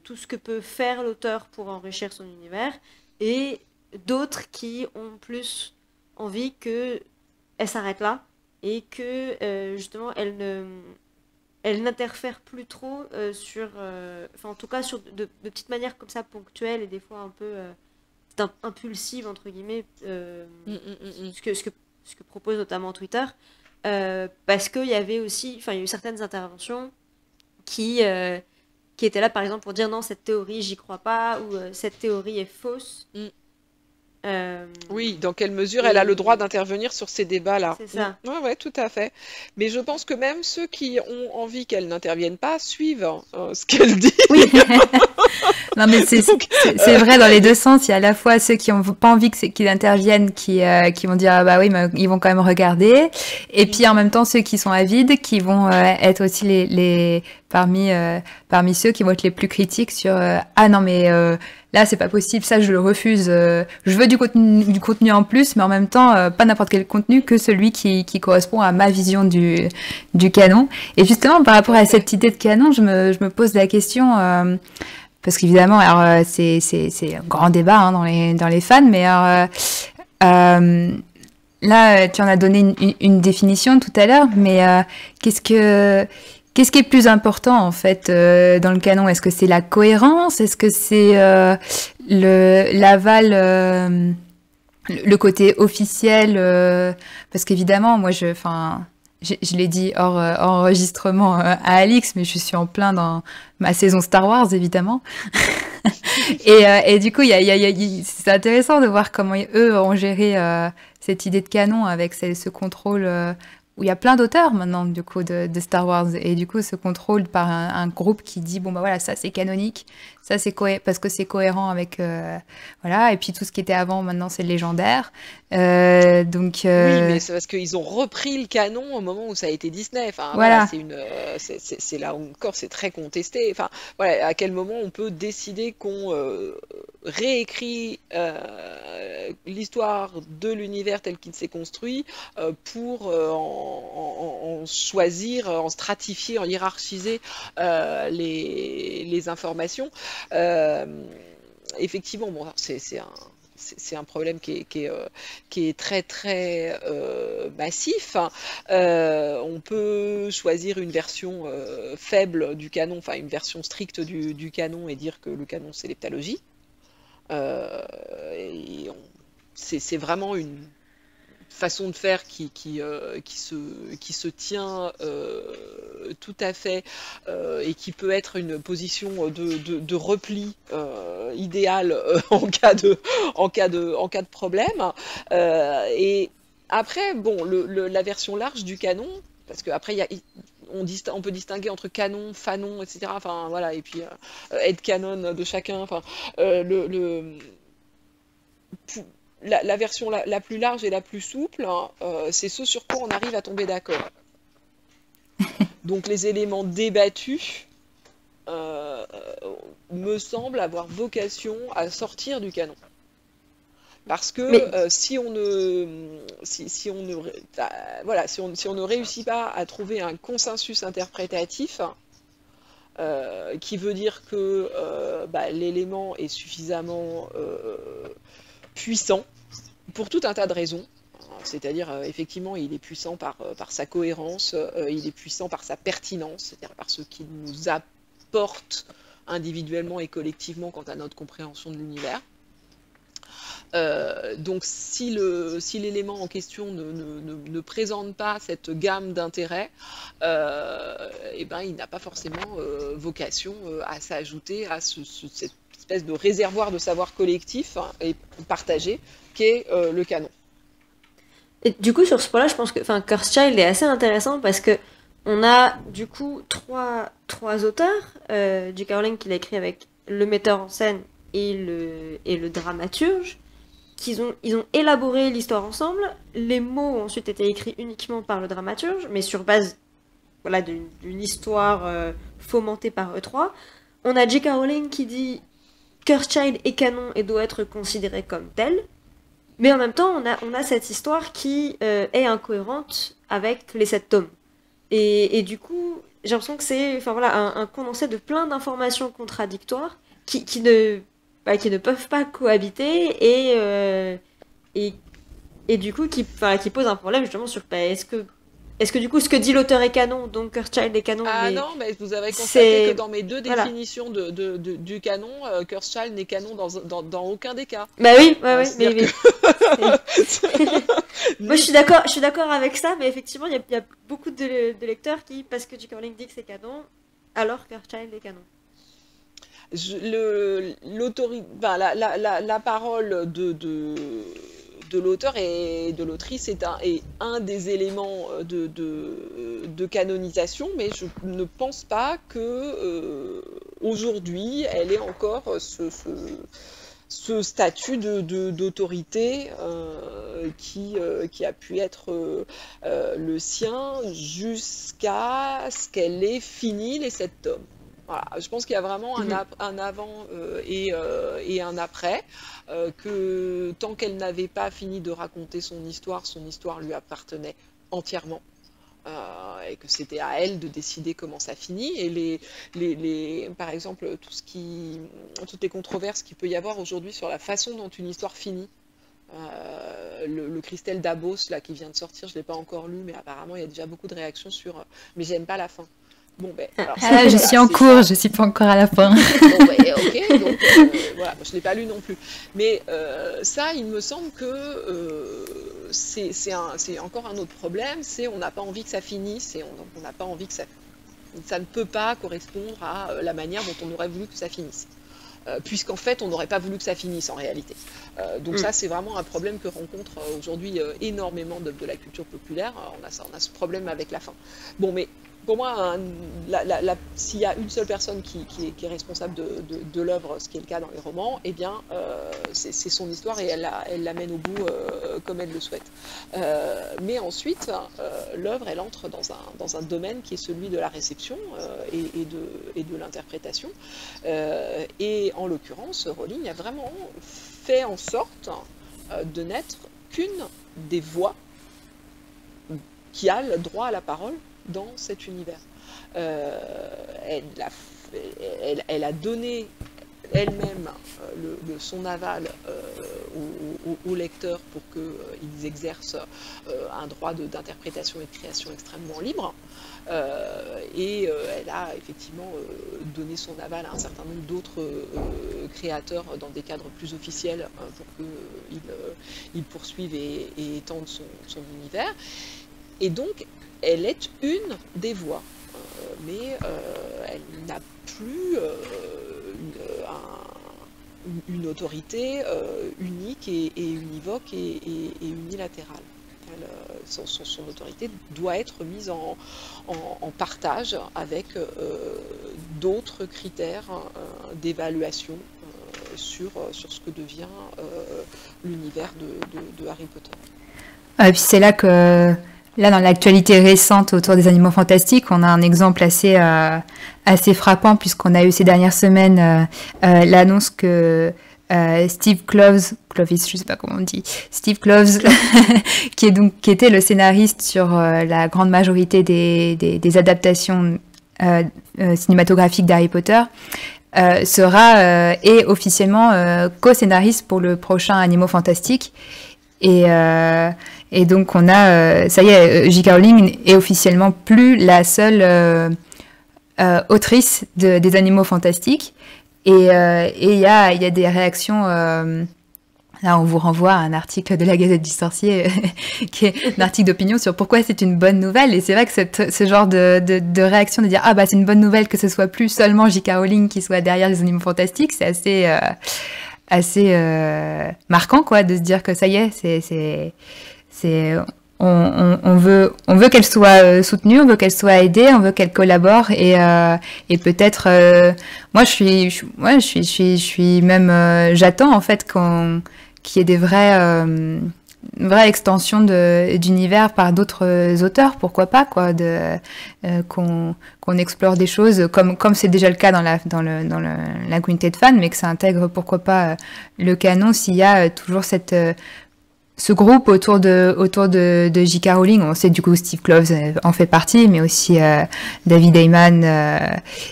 [SPEAKER 1] tout ce que peut faire l'auteur pour enrichir son univers. Et d'autres qui ont plus envie qu'elle s'arrête là et que justement elle n'interfère plus trop en tout cas sur de petites manières comme ça ponctuelles et des fois un peu impulsives entre guillemets, ce que propose notamment Twitter, parce qu'il y avait aussi, il y a eu certaines interventions qui étaient là par exemple pour dire non, cette théorie j'y crois pas, ou cette théorie est fausse.
[SPEAKER 3] Oui, dans quelle mesure elle a le droit d'intervenir sur ces débats-là.
[SPEAKER 1] C'est ça.
[SPEAKER 3] Ouais, tout à fait. Mais je pense que même ceux qui ont envie qu'elle n'intervienne pas suivent ce qu'elle dit.
[SPEAKER 2] Oui. Non, mais c'est vrai dans les deux sens. Il y a à la fois ceux qui n'ont pas envie qu'il intervienne, qui vont dire ah bah oui, mais ils vont quand même regarder. Et puis en même temps ceux qui sont avides, qui vont être aussi les parmi ceux qui vont être les plus critiques sur ah non mais là c'est pas possible, ça je le refuse. Je veux du contenu en plus, mais en même temps pas n'importe quel contenu, que celui qui correspond à ma vision du canon. Et justement par rapport à cette idée de canon, je me pose la question. Parce qu'évidemment, alors c'est un grand débat hein, dans les fans, mais là tu en as donné une définition tout à l'heure, mais qu'est-ce qui est plus important en fait dans le canon? Est-ce que c'est la cohérence? Est-ce que c'est l'aval, le côté officiel? Parce qu'évidemment, moi je l'ai dit hors enregistrement à Alix, mais je suis en plein dans ma saison Star Wars, évidemment. et du coup, c'est intéressant de voir comment eux ont géré cette idée de canon avec ce contrôle où il y a plein d'auteurs maintenant, du coup, de Star Wars. Et du coup, ce contrôle par un groupe qui dit, bon, bah voilà, ça c'est canonique, ça c'est parce que c'est cohérent avec... voilà, et puis tout ce qui était avant, maintenant, c'est légendaire.
[SPEAKER 3] Oui, mais c'est parce qu'ils ont repris le canon au moment où ça a été Disney. Enfin, voilà, c'est là où encore c'est très contesté. Enfin, voilà, à quel moment on peut décider qu'on réécrit l'histoire de l'univers tel qu'il s'est construit pour en choisir, en stratifier, en hiérarchiser les informations. Effectivement, bon, c'est un problème qui est très très massif. On peut choisir une version faible du canon, enfin une version stricte du canon et dire que le canon c'est l'heptalogie. C'est vraiment une façon de faire qui se tient tout à fait et qui peut être une position de repli idéale en cas de problème. Et après, bon, la version large du canon, parce qu'après on peut distinguer entre canon, fanon, etc. Enfin voilà, et puis headcanon de chacun. Enfin la version la plus large et la plus souple, c'est ce sur quoi on arrive à tomber d'accord. Donc les éléments débattus me semblent avoir vocation à sortir du canon. Parce que si on ne réussit pas à trouver un consensus interprétatif, qui veut dire que l'élément est suffisamment puissant pour tout un tas de raisons. C'est-à-dire, effectivement, il est puissant par sa cohérence, il est puissant par sa pertinence, c'est-à-dire par ce qu'il nous apporte individuellement et collectivement quant à notre compréhension de l'univers. Donc si l'élément en question ne présente pas cette gamme d'intérêts, il n'a pas forcément vocation à s'ajouter à cette espèce de réservoir de savoir collectif et partagé qu'est le canon.
[SPEAKER 1] Et du coup, sur ce point-là, je pense que Cursed Child est assez intéressant parce que on a du coup trois auteurs. J.K. Rowling qui l'a écrit avec le metteur en scène et le dramaturge. Ils ont élaboré l'histoire ensemble. Les mots ont ensuite été écrits uniquement par le dramaturge, mais sur base d'une histoire fomentée par eux trois. On a J.K. Rowling qui dit Cursed Child est canon et doit être considéré comme tel. Mais en même temps, on a cette histoire qui est incohérente avec les 7 tomes. Et du coup, j'ai l'impression que c'est un condensé de plein d'informations contradictoires qui ne peuvent pas cohabiter et du coup qui pose un problème justement sur est-ce que du coup ce que dit l'auteur est canon, donc Cursed Child est canon.
[SPEAKER 3] Non, mais vous avez constaté que dans mes deux définitions du canon, Cursed Child n'est canon dans aucun des cas.
[SPEAKER 1] Bah oui, mais moi je suis d'accord avec ça, mais effectivement il y a beaucoup de lecteurs qui, parce que J.K. Rowling dit que c'est canon, alors Cursed Child est canon.
[SPEAKER 3] La parole de l'auteur et de l'autrice est un des éléments de canonisation, mais je ne pense pas que aujourd'hui elle ait encore ce statut d'autorité qui a pu être le sien jusqu'à ce qu'elle ait fini les 7 tomes. Voilà, je pense qu'il y a vraiment un avant et un après, que tant qu'elle n'avait pas fini de raconter son histoire lui appartenait entièrement, et que c'était à elle de décider comment ça finit. Et par exemple, toutes les controverses qu'il peut y avoir aujourd'hui sur la façon dont une histoire finit. Le Christelle Dabos là, qui vient de sortir, je ne l'ai pas encore lu, mais apparemment il y a déjà beaucoup de réactions sur mais j'aime pas la fin. Bon, alors,
[SPEAKER 2] je suis en cours, je suis pas encore à la fin.
[SPEAKER 3] Bon, ok, donc voilà, je l'ai pas lu non plus. Mais ça, il me semble que c'est encore un autre problème, c'est on n'a pas envie que ça finisse, et on n'a pas envie que ça ne peut pas correspondre à la manière dont on aurait voulu que ça finisse. Puisqu'en fait, on n'aurait pas voulu que ça finisse en réalité. Donc ça, c'est vraiment un problème que rencontre aujourd'hui énormément de la culture populaire. On a ce problème avec la fin. Bon, mais pour moi, s'il y a une seule personne qui est responsable de l'œuvre, ce qui est le cas dans les romans, eh bien, c'est son histoire et elle l'amène au bout comme elle le souhaite. Mais ensuite, l'œuvre, elle entre dans un domaine qui est celui de la réception et de l'interprétation. Et en l'occurrence, Rowling a vraiment fait en sorte de n'être qu'une des voix qui a le droit à la parole dans cet univers. Elle a donné elle-même son aval aux lecteurs pour qu'ils exercent un droit d'interprétation et de création extrêmement libre. Et elle a effectivement donné son aval à un certain nombre d'autres créateurs dans des cadres plus officiels pour qu'ils poursuivent et étendent son univers. Et donc, elle est une des voix, mais elle n'a plus une autorité unique et univoque et unilatérale. Son autorité doit être mise en partage avec d'autres critères d'évaluation sur ce que devient l'univers de Harry Potter.
[SPEAKER 2] Et puis c'est là que Là, dans l'actualité récente autour des animaux fantastiques, on a un exemple assez frappant puisqu'on a eu ces dernières semaines l'annonce que Steve Kloves, je sais pas comment on dit, Steve Kloves, qui était le scénariste sur la grande majorité des adaptations cinématographiques d'Harry Potter, sera officiellement co-scénariste pour le prochain Animaux Fantastiques. Et donc on a, ça y est, J.K. Rowling est officiellement plus la seule autrice des Animaux Fantastiques. Et il y a des réactions. Là, on vous renvoie à un article de la Gazette du Sorcier, qui est un article d'opinion sur pourquoi c'est une bonne nouvelle. Et c'est vrai que ce genre de réaction de dire ah bah c'est une bonne nouvelle que ce soit plus seulement J.K. Rowling qui soit derrière les Animaux Fantastiques, c'est assez marquant quoi, de se dire que ça y est, on veut qu'elle soit soutenue, on veut qu'elle soit aidée, on veut qu'elle collabore et peut-être moi je suis même j'attends en fait qu'il y ait des vraies extensions d'univers par d'autres auteurs, pourquoi pas quoi, qu'on explore des choses comme c'est déjà le cas dans la communauté de fans, mais que ça intègre pourquoi pas le canon s'il y a toujours ce groupe autour de J.K. Rowling. On sait du coup Steve Kloves en fait partie, mais aussi David Heyman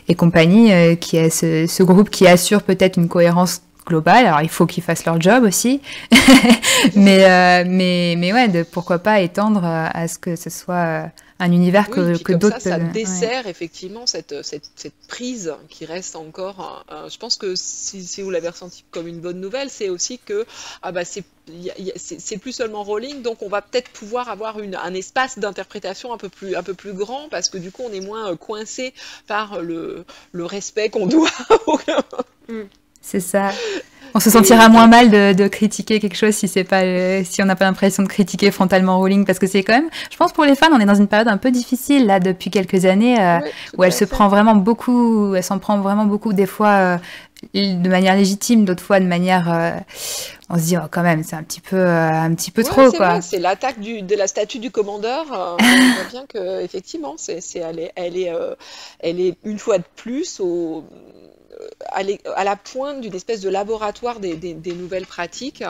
[SPEAKER 2] et compagnie, qui est ce groupe qui assure peut-être une cohérence globale. Alors il faut qu'ils fassent leur job aussi, mais ouais, pourquoi pas étendre à ce que ce soit un univers que d'autres
[SPEAKER 3] ça dessert effectivement cette prise qui reste encore. Je pense que si vous l'avez ressenti comme une bonne nouvelle, c'est aussi que c'est plus seulement Rowling, donc on va peut-être pouvoir avoir un espace d'interprétation un peu plus grand, parce que du coup on est moins coincé par le respect qu'on doit.
[SPEAKER 2] C'est ça. On se sentira moins mal de critiquer quelque chose si on n'a pas l'impression de critiquer frontalement Rowling, parce que c'est quand même, je pense pour les fans, on est dans une période un peu difficile là depuis quelques années où elle s'en prend vraiment beaucoup, des fois de manière légitime, d'autres fois de manière on se dit oh, quand même c'est un petit peu trop quoi.
[SPEAKER 3] Vrai, c'est l'attaque de la statue du commandeur. On voit bien que effectivement elle est une fois de plus à la pointe d'une espèce de laboratoire des nouvelles pratiques,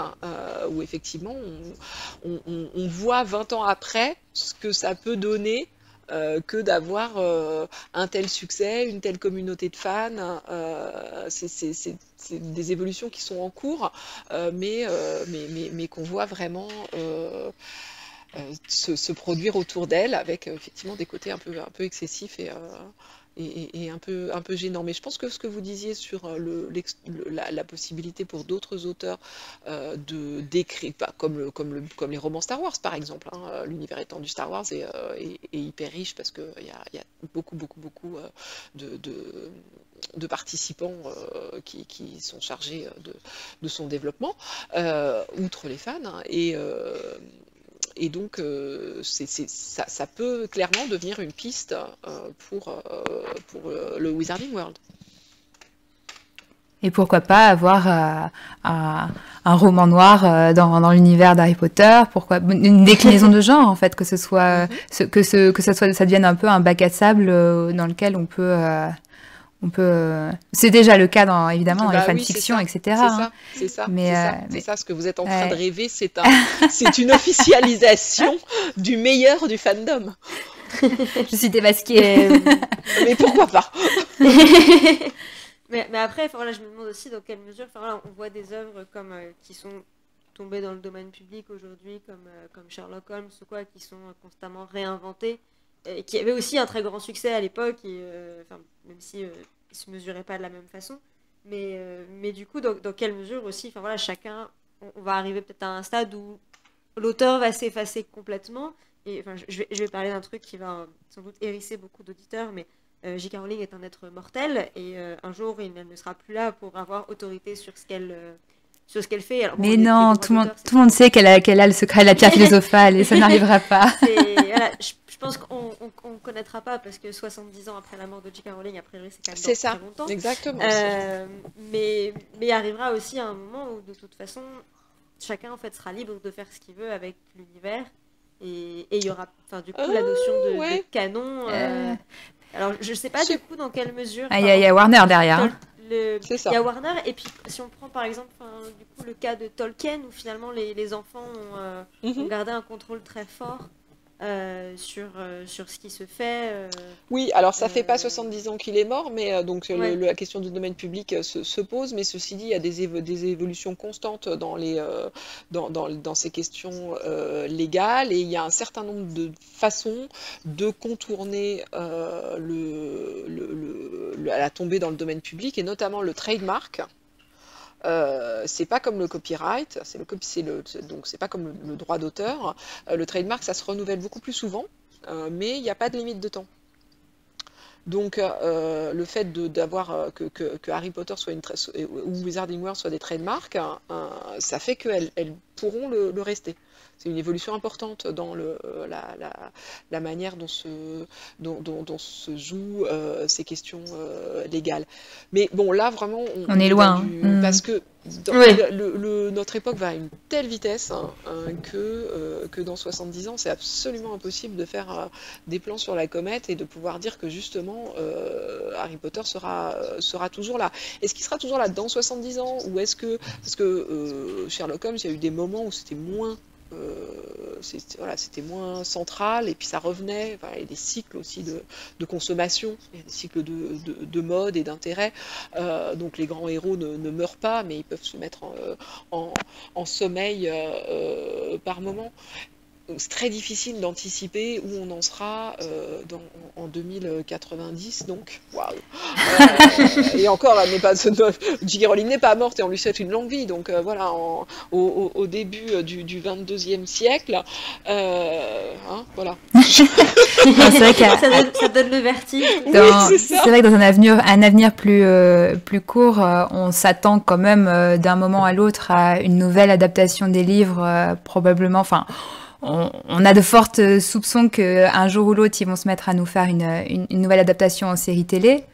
[SPEAKER 3] où effectivement on voit 20 ans après ce que ça peut donner, que d'avoir un tel succès, une telle communauté de fans. C'est des évolutions qui sont en cours, mais qu'on voit vraiment se produire autour d'elle, avec effectivement des côtés un peu excessifs et un peu gênant. Mais je pense que ce que vous disiez sur la possibilité pour d'autres auteurs d'écrire, comme les romans Star Wars par exemple, hein, l'univers étendu Star Wars est hyper riche, parce qu'il y a beaucoup de participants qui sont chargés de son développement, outre les fans, hein, et donc, ça peut clairement devenir une piste pour le Wizarding World.
[SPEAKER 2] Et pourquoi pas avoir un roman noir dans l'univers d'Harry Potter, une déclinaison de genre en fait, que ce soit ça devienne un peu un bac à sable dans lequel on peut c'est déjà le cas évidemment dans les fanfictions, etc.
[SPEAKER 3] C'est ça, c'est ça ce que vous êtes en train de rêver, c'est une officialisation du meilleur du fandom.
[SPEAKER 2] Je suis démasquée.
[SPEAKER 3] Mais pourquoi pas?
[SPEAKER 1] mais après, voilà, je me demande aussi dans quelle mesure, voilà, on voit des œuvres comme qui sont tombées dans le domaine public aujourd'hui, comme Sherlock Holmes ou quoi, qui sont constamment réinventées, et qui avaient aussi un très grand succès à l'époque, même si ils se mesuraient pas de la même façon, mais du coup, dans quelle mesure aussi, voilà, chacun, on va arriver peut-être à un stade où l'auteur va s'effacer complètement. Et je vais parler d'un truc qui va sans doute hérisser beaucoup d'auditeurs, mais J.K. Rowling est un être mortel, et un jour elle ne sera plus là pour avoir autorité sur ce qu'elle fait. Alors,
[SPEAKER 2] mais non, tout le monde sait qu'elle a le secret de la pierre philosophale, et ça n'arrivera pas.
[SPEAKER 1] Voilà, je pense qu'on ne connaîtra pas, parce que 70 ans après la mort de J.K. Rowling, a priori c'est quand même très longtemps.
[SPEAKER 3] Exactement.
[SPEAKER 1] Mais il arrivera aussi un moment où de toute façon chacun en fait sera libre de faire ce qu'il veut avec l'univers. Et il y aura, enfin, du coup, la notion de canon. Alors, je sais pas
[SPEAKER 3] Je-
[SPEAKER 1] du coup dans quelle mesure.
[SPEAKER 2] Il y a Warner derrière. Hein.
[SPEAKER 3] C'est ça.
[SPEAKER 1] Il y a Warner, et puis si on prend par exemple du coup, le cas de Tolkien, où finalement les enfants ont gardé un contrôle très fort sur ce qui se fait.
[SPEAKER 3] Oui, alors ça fait pas 70 ans qu'il est mort, mais donc
[SPEAKER 1] Ouais.
[SPEAKER 3] la question du domaine public se pose, mais ceci dit, il y a des évolutions constantes dans ces questions légales, et il y a un certain nombre de façons de contourner la tombée dans le domaine public, et notamment le trademark. C'est pas comme le copyright, donc c'est pas comme le droit d'auteur. Le trademark, ça se renouvelle beaucoup plus souvent, mais il n'y a pas de limite de temps. Donc le fait d'avoir que Harry Potter soit ou Wizarding World soit des trademarks, ça fait qu'elles pourront le rester. C'est une évolution importante dans la manière dont se jouent ces questions légales. Mais bon, là, vraiment,
[SPEAKER 2] On est loin.
[SPEAKER 3] Parce que
[SPEAKER 1] Oui.
[SPEAKER 3] notre époque va à une telle vitesse que dans 70 ans, c'est absolument impossible de faire des plans sur la comète et de pouvoir dire que justement Harry Potter sera toujours là. Est-ce qu'il sera toujours là dans 70 ans, ou est-ce que... Parce que Sherlock Holmes, il y a eu des moments où c'était moins... c'était moins central, et puis ça revenait. Enfin, il y a des cycles aussi de consommation, il y a des cycles de mode et d'intérêt. Donc les grands héros ne meurent pas, mais ils peuvent se mettre en sommeil par moment. Donc, c'est très difficile d'anticiper où on en sera en 2090, donc waouh. Et encore, J.K. Rowling n'est pas morte, et on lui souhaite une longue vie. Donc voilà, au début du 22e siècle, voilà.
[SPEAKER 2] C'est vrai
[SPEAKER 1] ça donne le vertige.
[SPEAKER 2] C'est vrai que dans un avenir plus court, on s'attend quand même d'un moment à l'autre à une nouvelle adaptation des livres, probablement. Enfin, on a de fortes soupçons qu'un jour ou l'autre, ils vont se mettre à nous faire une nouvelle adaptation en série télé.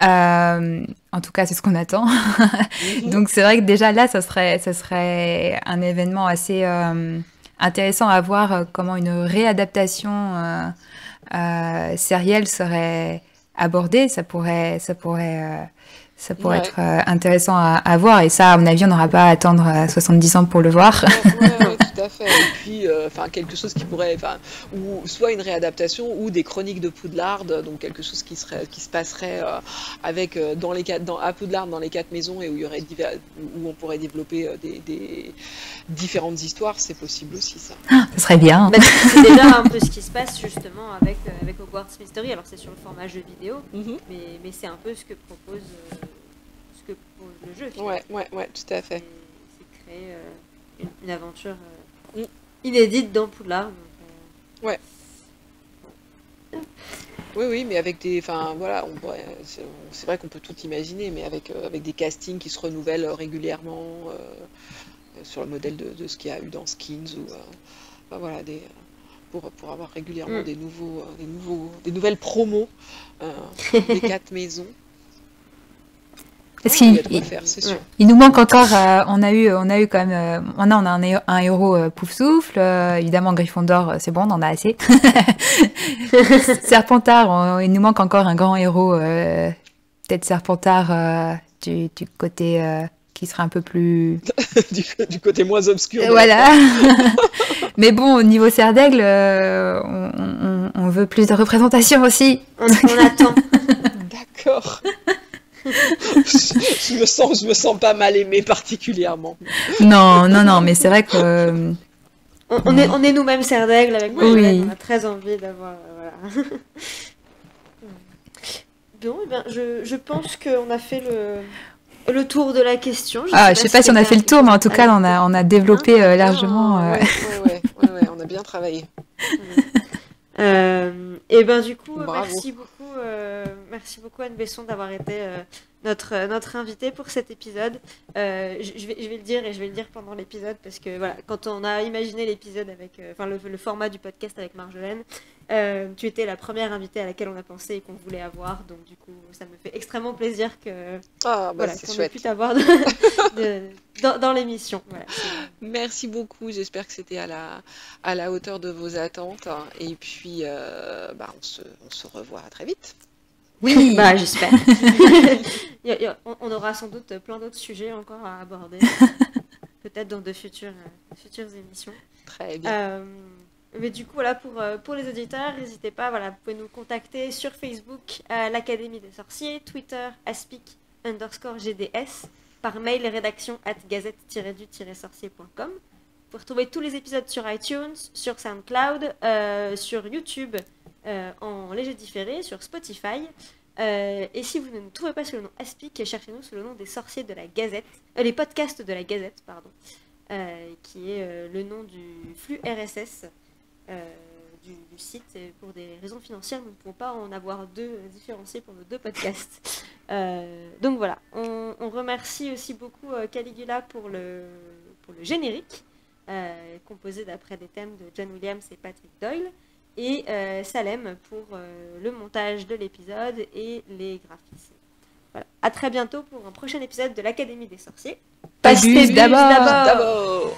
[SPEAKER 2] En tout cas, c'est ce qu'on attend. Donc, c'est vrai que déjà là, ça serait un événement assez intéressant à voir, comment une réadaptation sérielle serait abordée. Ça pourrait être intéressant à voir. Et ça, à mon avis, on n'aura pas à attendre 70 ans pour le voir.
[SPEAKER 3] Ouais, tout à fait. Et puis, quelque chose qui pourrait, ou soit une réadaptation, ou des chroniques de Poudlard, donc quelque chose qui se passerait à Poudlard, dans les 4 maisons, et où on pourrait développer des différentes histoires. C'est possible aussi, ça.
[SPEAKER 2] Ça serait bien.
[SPEAKER 1] Bah, c'est déjà un peu ce qui se passe justement avec Hogwarts Mystery. Alors c'est sur le format jeu vidéo, mais c'est un peu ce que propose le jeu.
[SPEAKER 3] Ouais, tout à fait.
[SPEAKER 1] C'est créer une aventure inédite dans Poudlard. Donc,
[SPEAKER 3] ouais. Oui, mais avec des... voilà, c'est vrai qu'on peut tout imaginer, mais avec des castings qui se renouvellent régulièrement, sur le modèle de ce qu'il y a eu dans Skins, ou voilà, pour avoir régulièrement des nouvelles promos des 4 maisons.
[SPEAKER 2] Parce qu'il nous manque encore, on a eu quand même, on a un héros Poufsouffle, évidemment Gryffondor, c'est bon, on en a assez. Serpentard, il nous manque encore un grand héros, peut-être Serpentard du côté qui sera un peu plus...
[SPEAKER 3] du côté moins obscur.
[SPEAKER 2] Voilà. Mais bon, au niveau Serdaigle, on veut plus de représentation aussi.
[SPEAKER 1] On attend.
[SPEAKER 3] D'accord. Je me sens pas mal aimée particulièrement.
[SPEAKER 2] Non, mais c'est vrai que...
[SPEAKER 1] On est nous-mêmes Serdaigle avec
[SPEAKER 2] oui.
[SPEAKER 1] On a très envie d'avoir... voilà. Bon, eh bien, je pense qu'on a fait le tour de la question.
[SPEAKER 2] Je sais pas si on a fait le tour, mais en tout cas, on a développé largement.
[SPEAKER 3] Ouais, on a bien travaillé.
[SPEAKER 1] Et ben du coup,
[SPEAKER 3] Bravo.
[SPEAKER 1] merci beaucoup Anne Besson d'avoir été notre invitée pour cet épisode. Je vais le dire, et je vais le dire pendant l'épisode, parce que voilà, quand on a imaginé l'épisode avec, le format du podcast avec Marjolaine, tu étais la première invitée à laquelle on a pensé et qu'on voulait avoir, donc du coup, ça me fait extrêmement plaisir qu'on ait pu t'avoir dans l'émission. Voilà,
[SPEAKER 3] Merci beaucoup, j'espère que c'était à la hauteur de vos attentes. Et puis, on se revoit très vite.
[SPEAKER 1] Oui, bah j'espère. On aura sans doute plein d'autres sujets encore à aborder, peut-être dans de futures émissions.
[SPEAKER 3] Très bien.
[SPEAKER 1] Mais du coup, voilà, pour les auditeurs, n'hésitez pas, voilà, vous pouvez nous contacter sur Facebook, l'Académie des Sorciers, Twitter, aspic_GDS, par mail rédaction@gazette-du-sorcier.com. Vous pouvez retrouver tous les épisodes sur iTunes, sur SoundCloud, sur YouTube en léger différé, sur Spotify. Et si vous ne nous trouvez pas sous le nom Aspic, cherchez-nous sous le nom des sorciers de la Gazette, les podcasts de la Gazette, pardon, qui est le nom du flux RSS du site. Et pour des raisons financières, nous ne pouvons pas en avoir deux différenciés pour nos deux podcasts. Donc voilà, on remercie aussi beaucoup Caligula pour le générique, composé d'après des thèmes de John Williams et Patrick Doyle, et Salem pour le montage de l'épisode et les graphismes. Voilà. À très bientôt pour un prochain épisode de l'Académie des Sorciers.
[SPEAKER 2] Pas d'abord.
[SPEAKER 3] D'abord.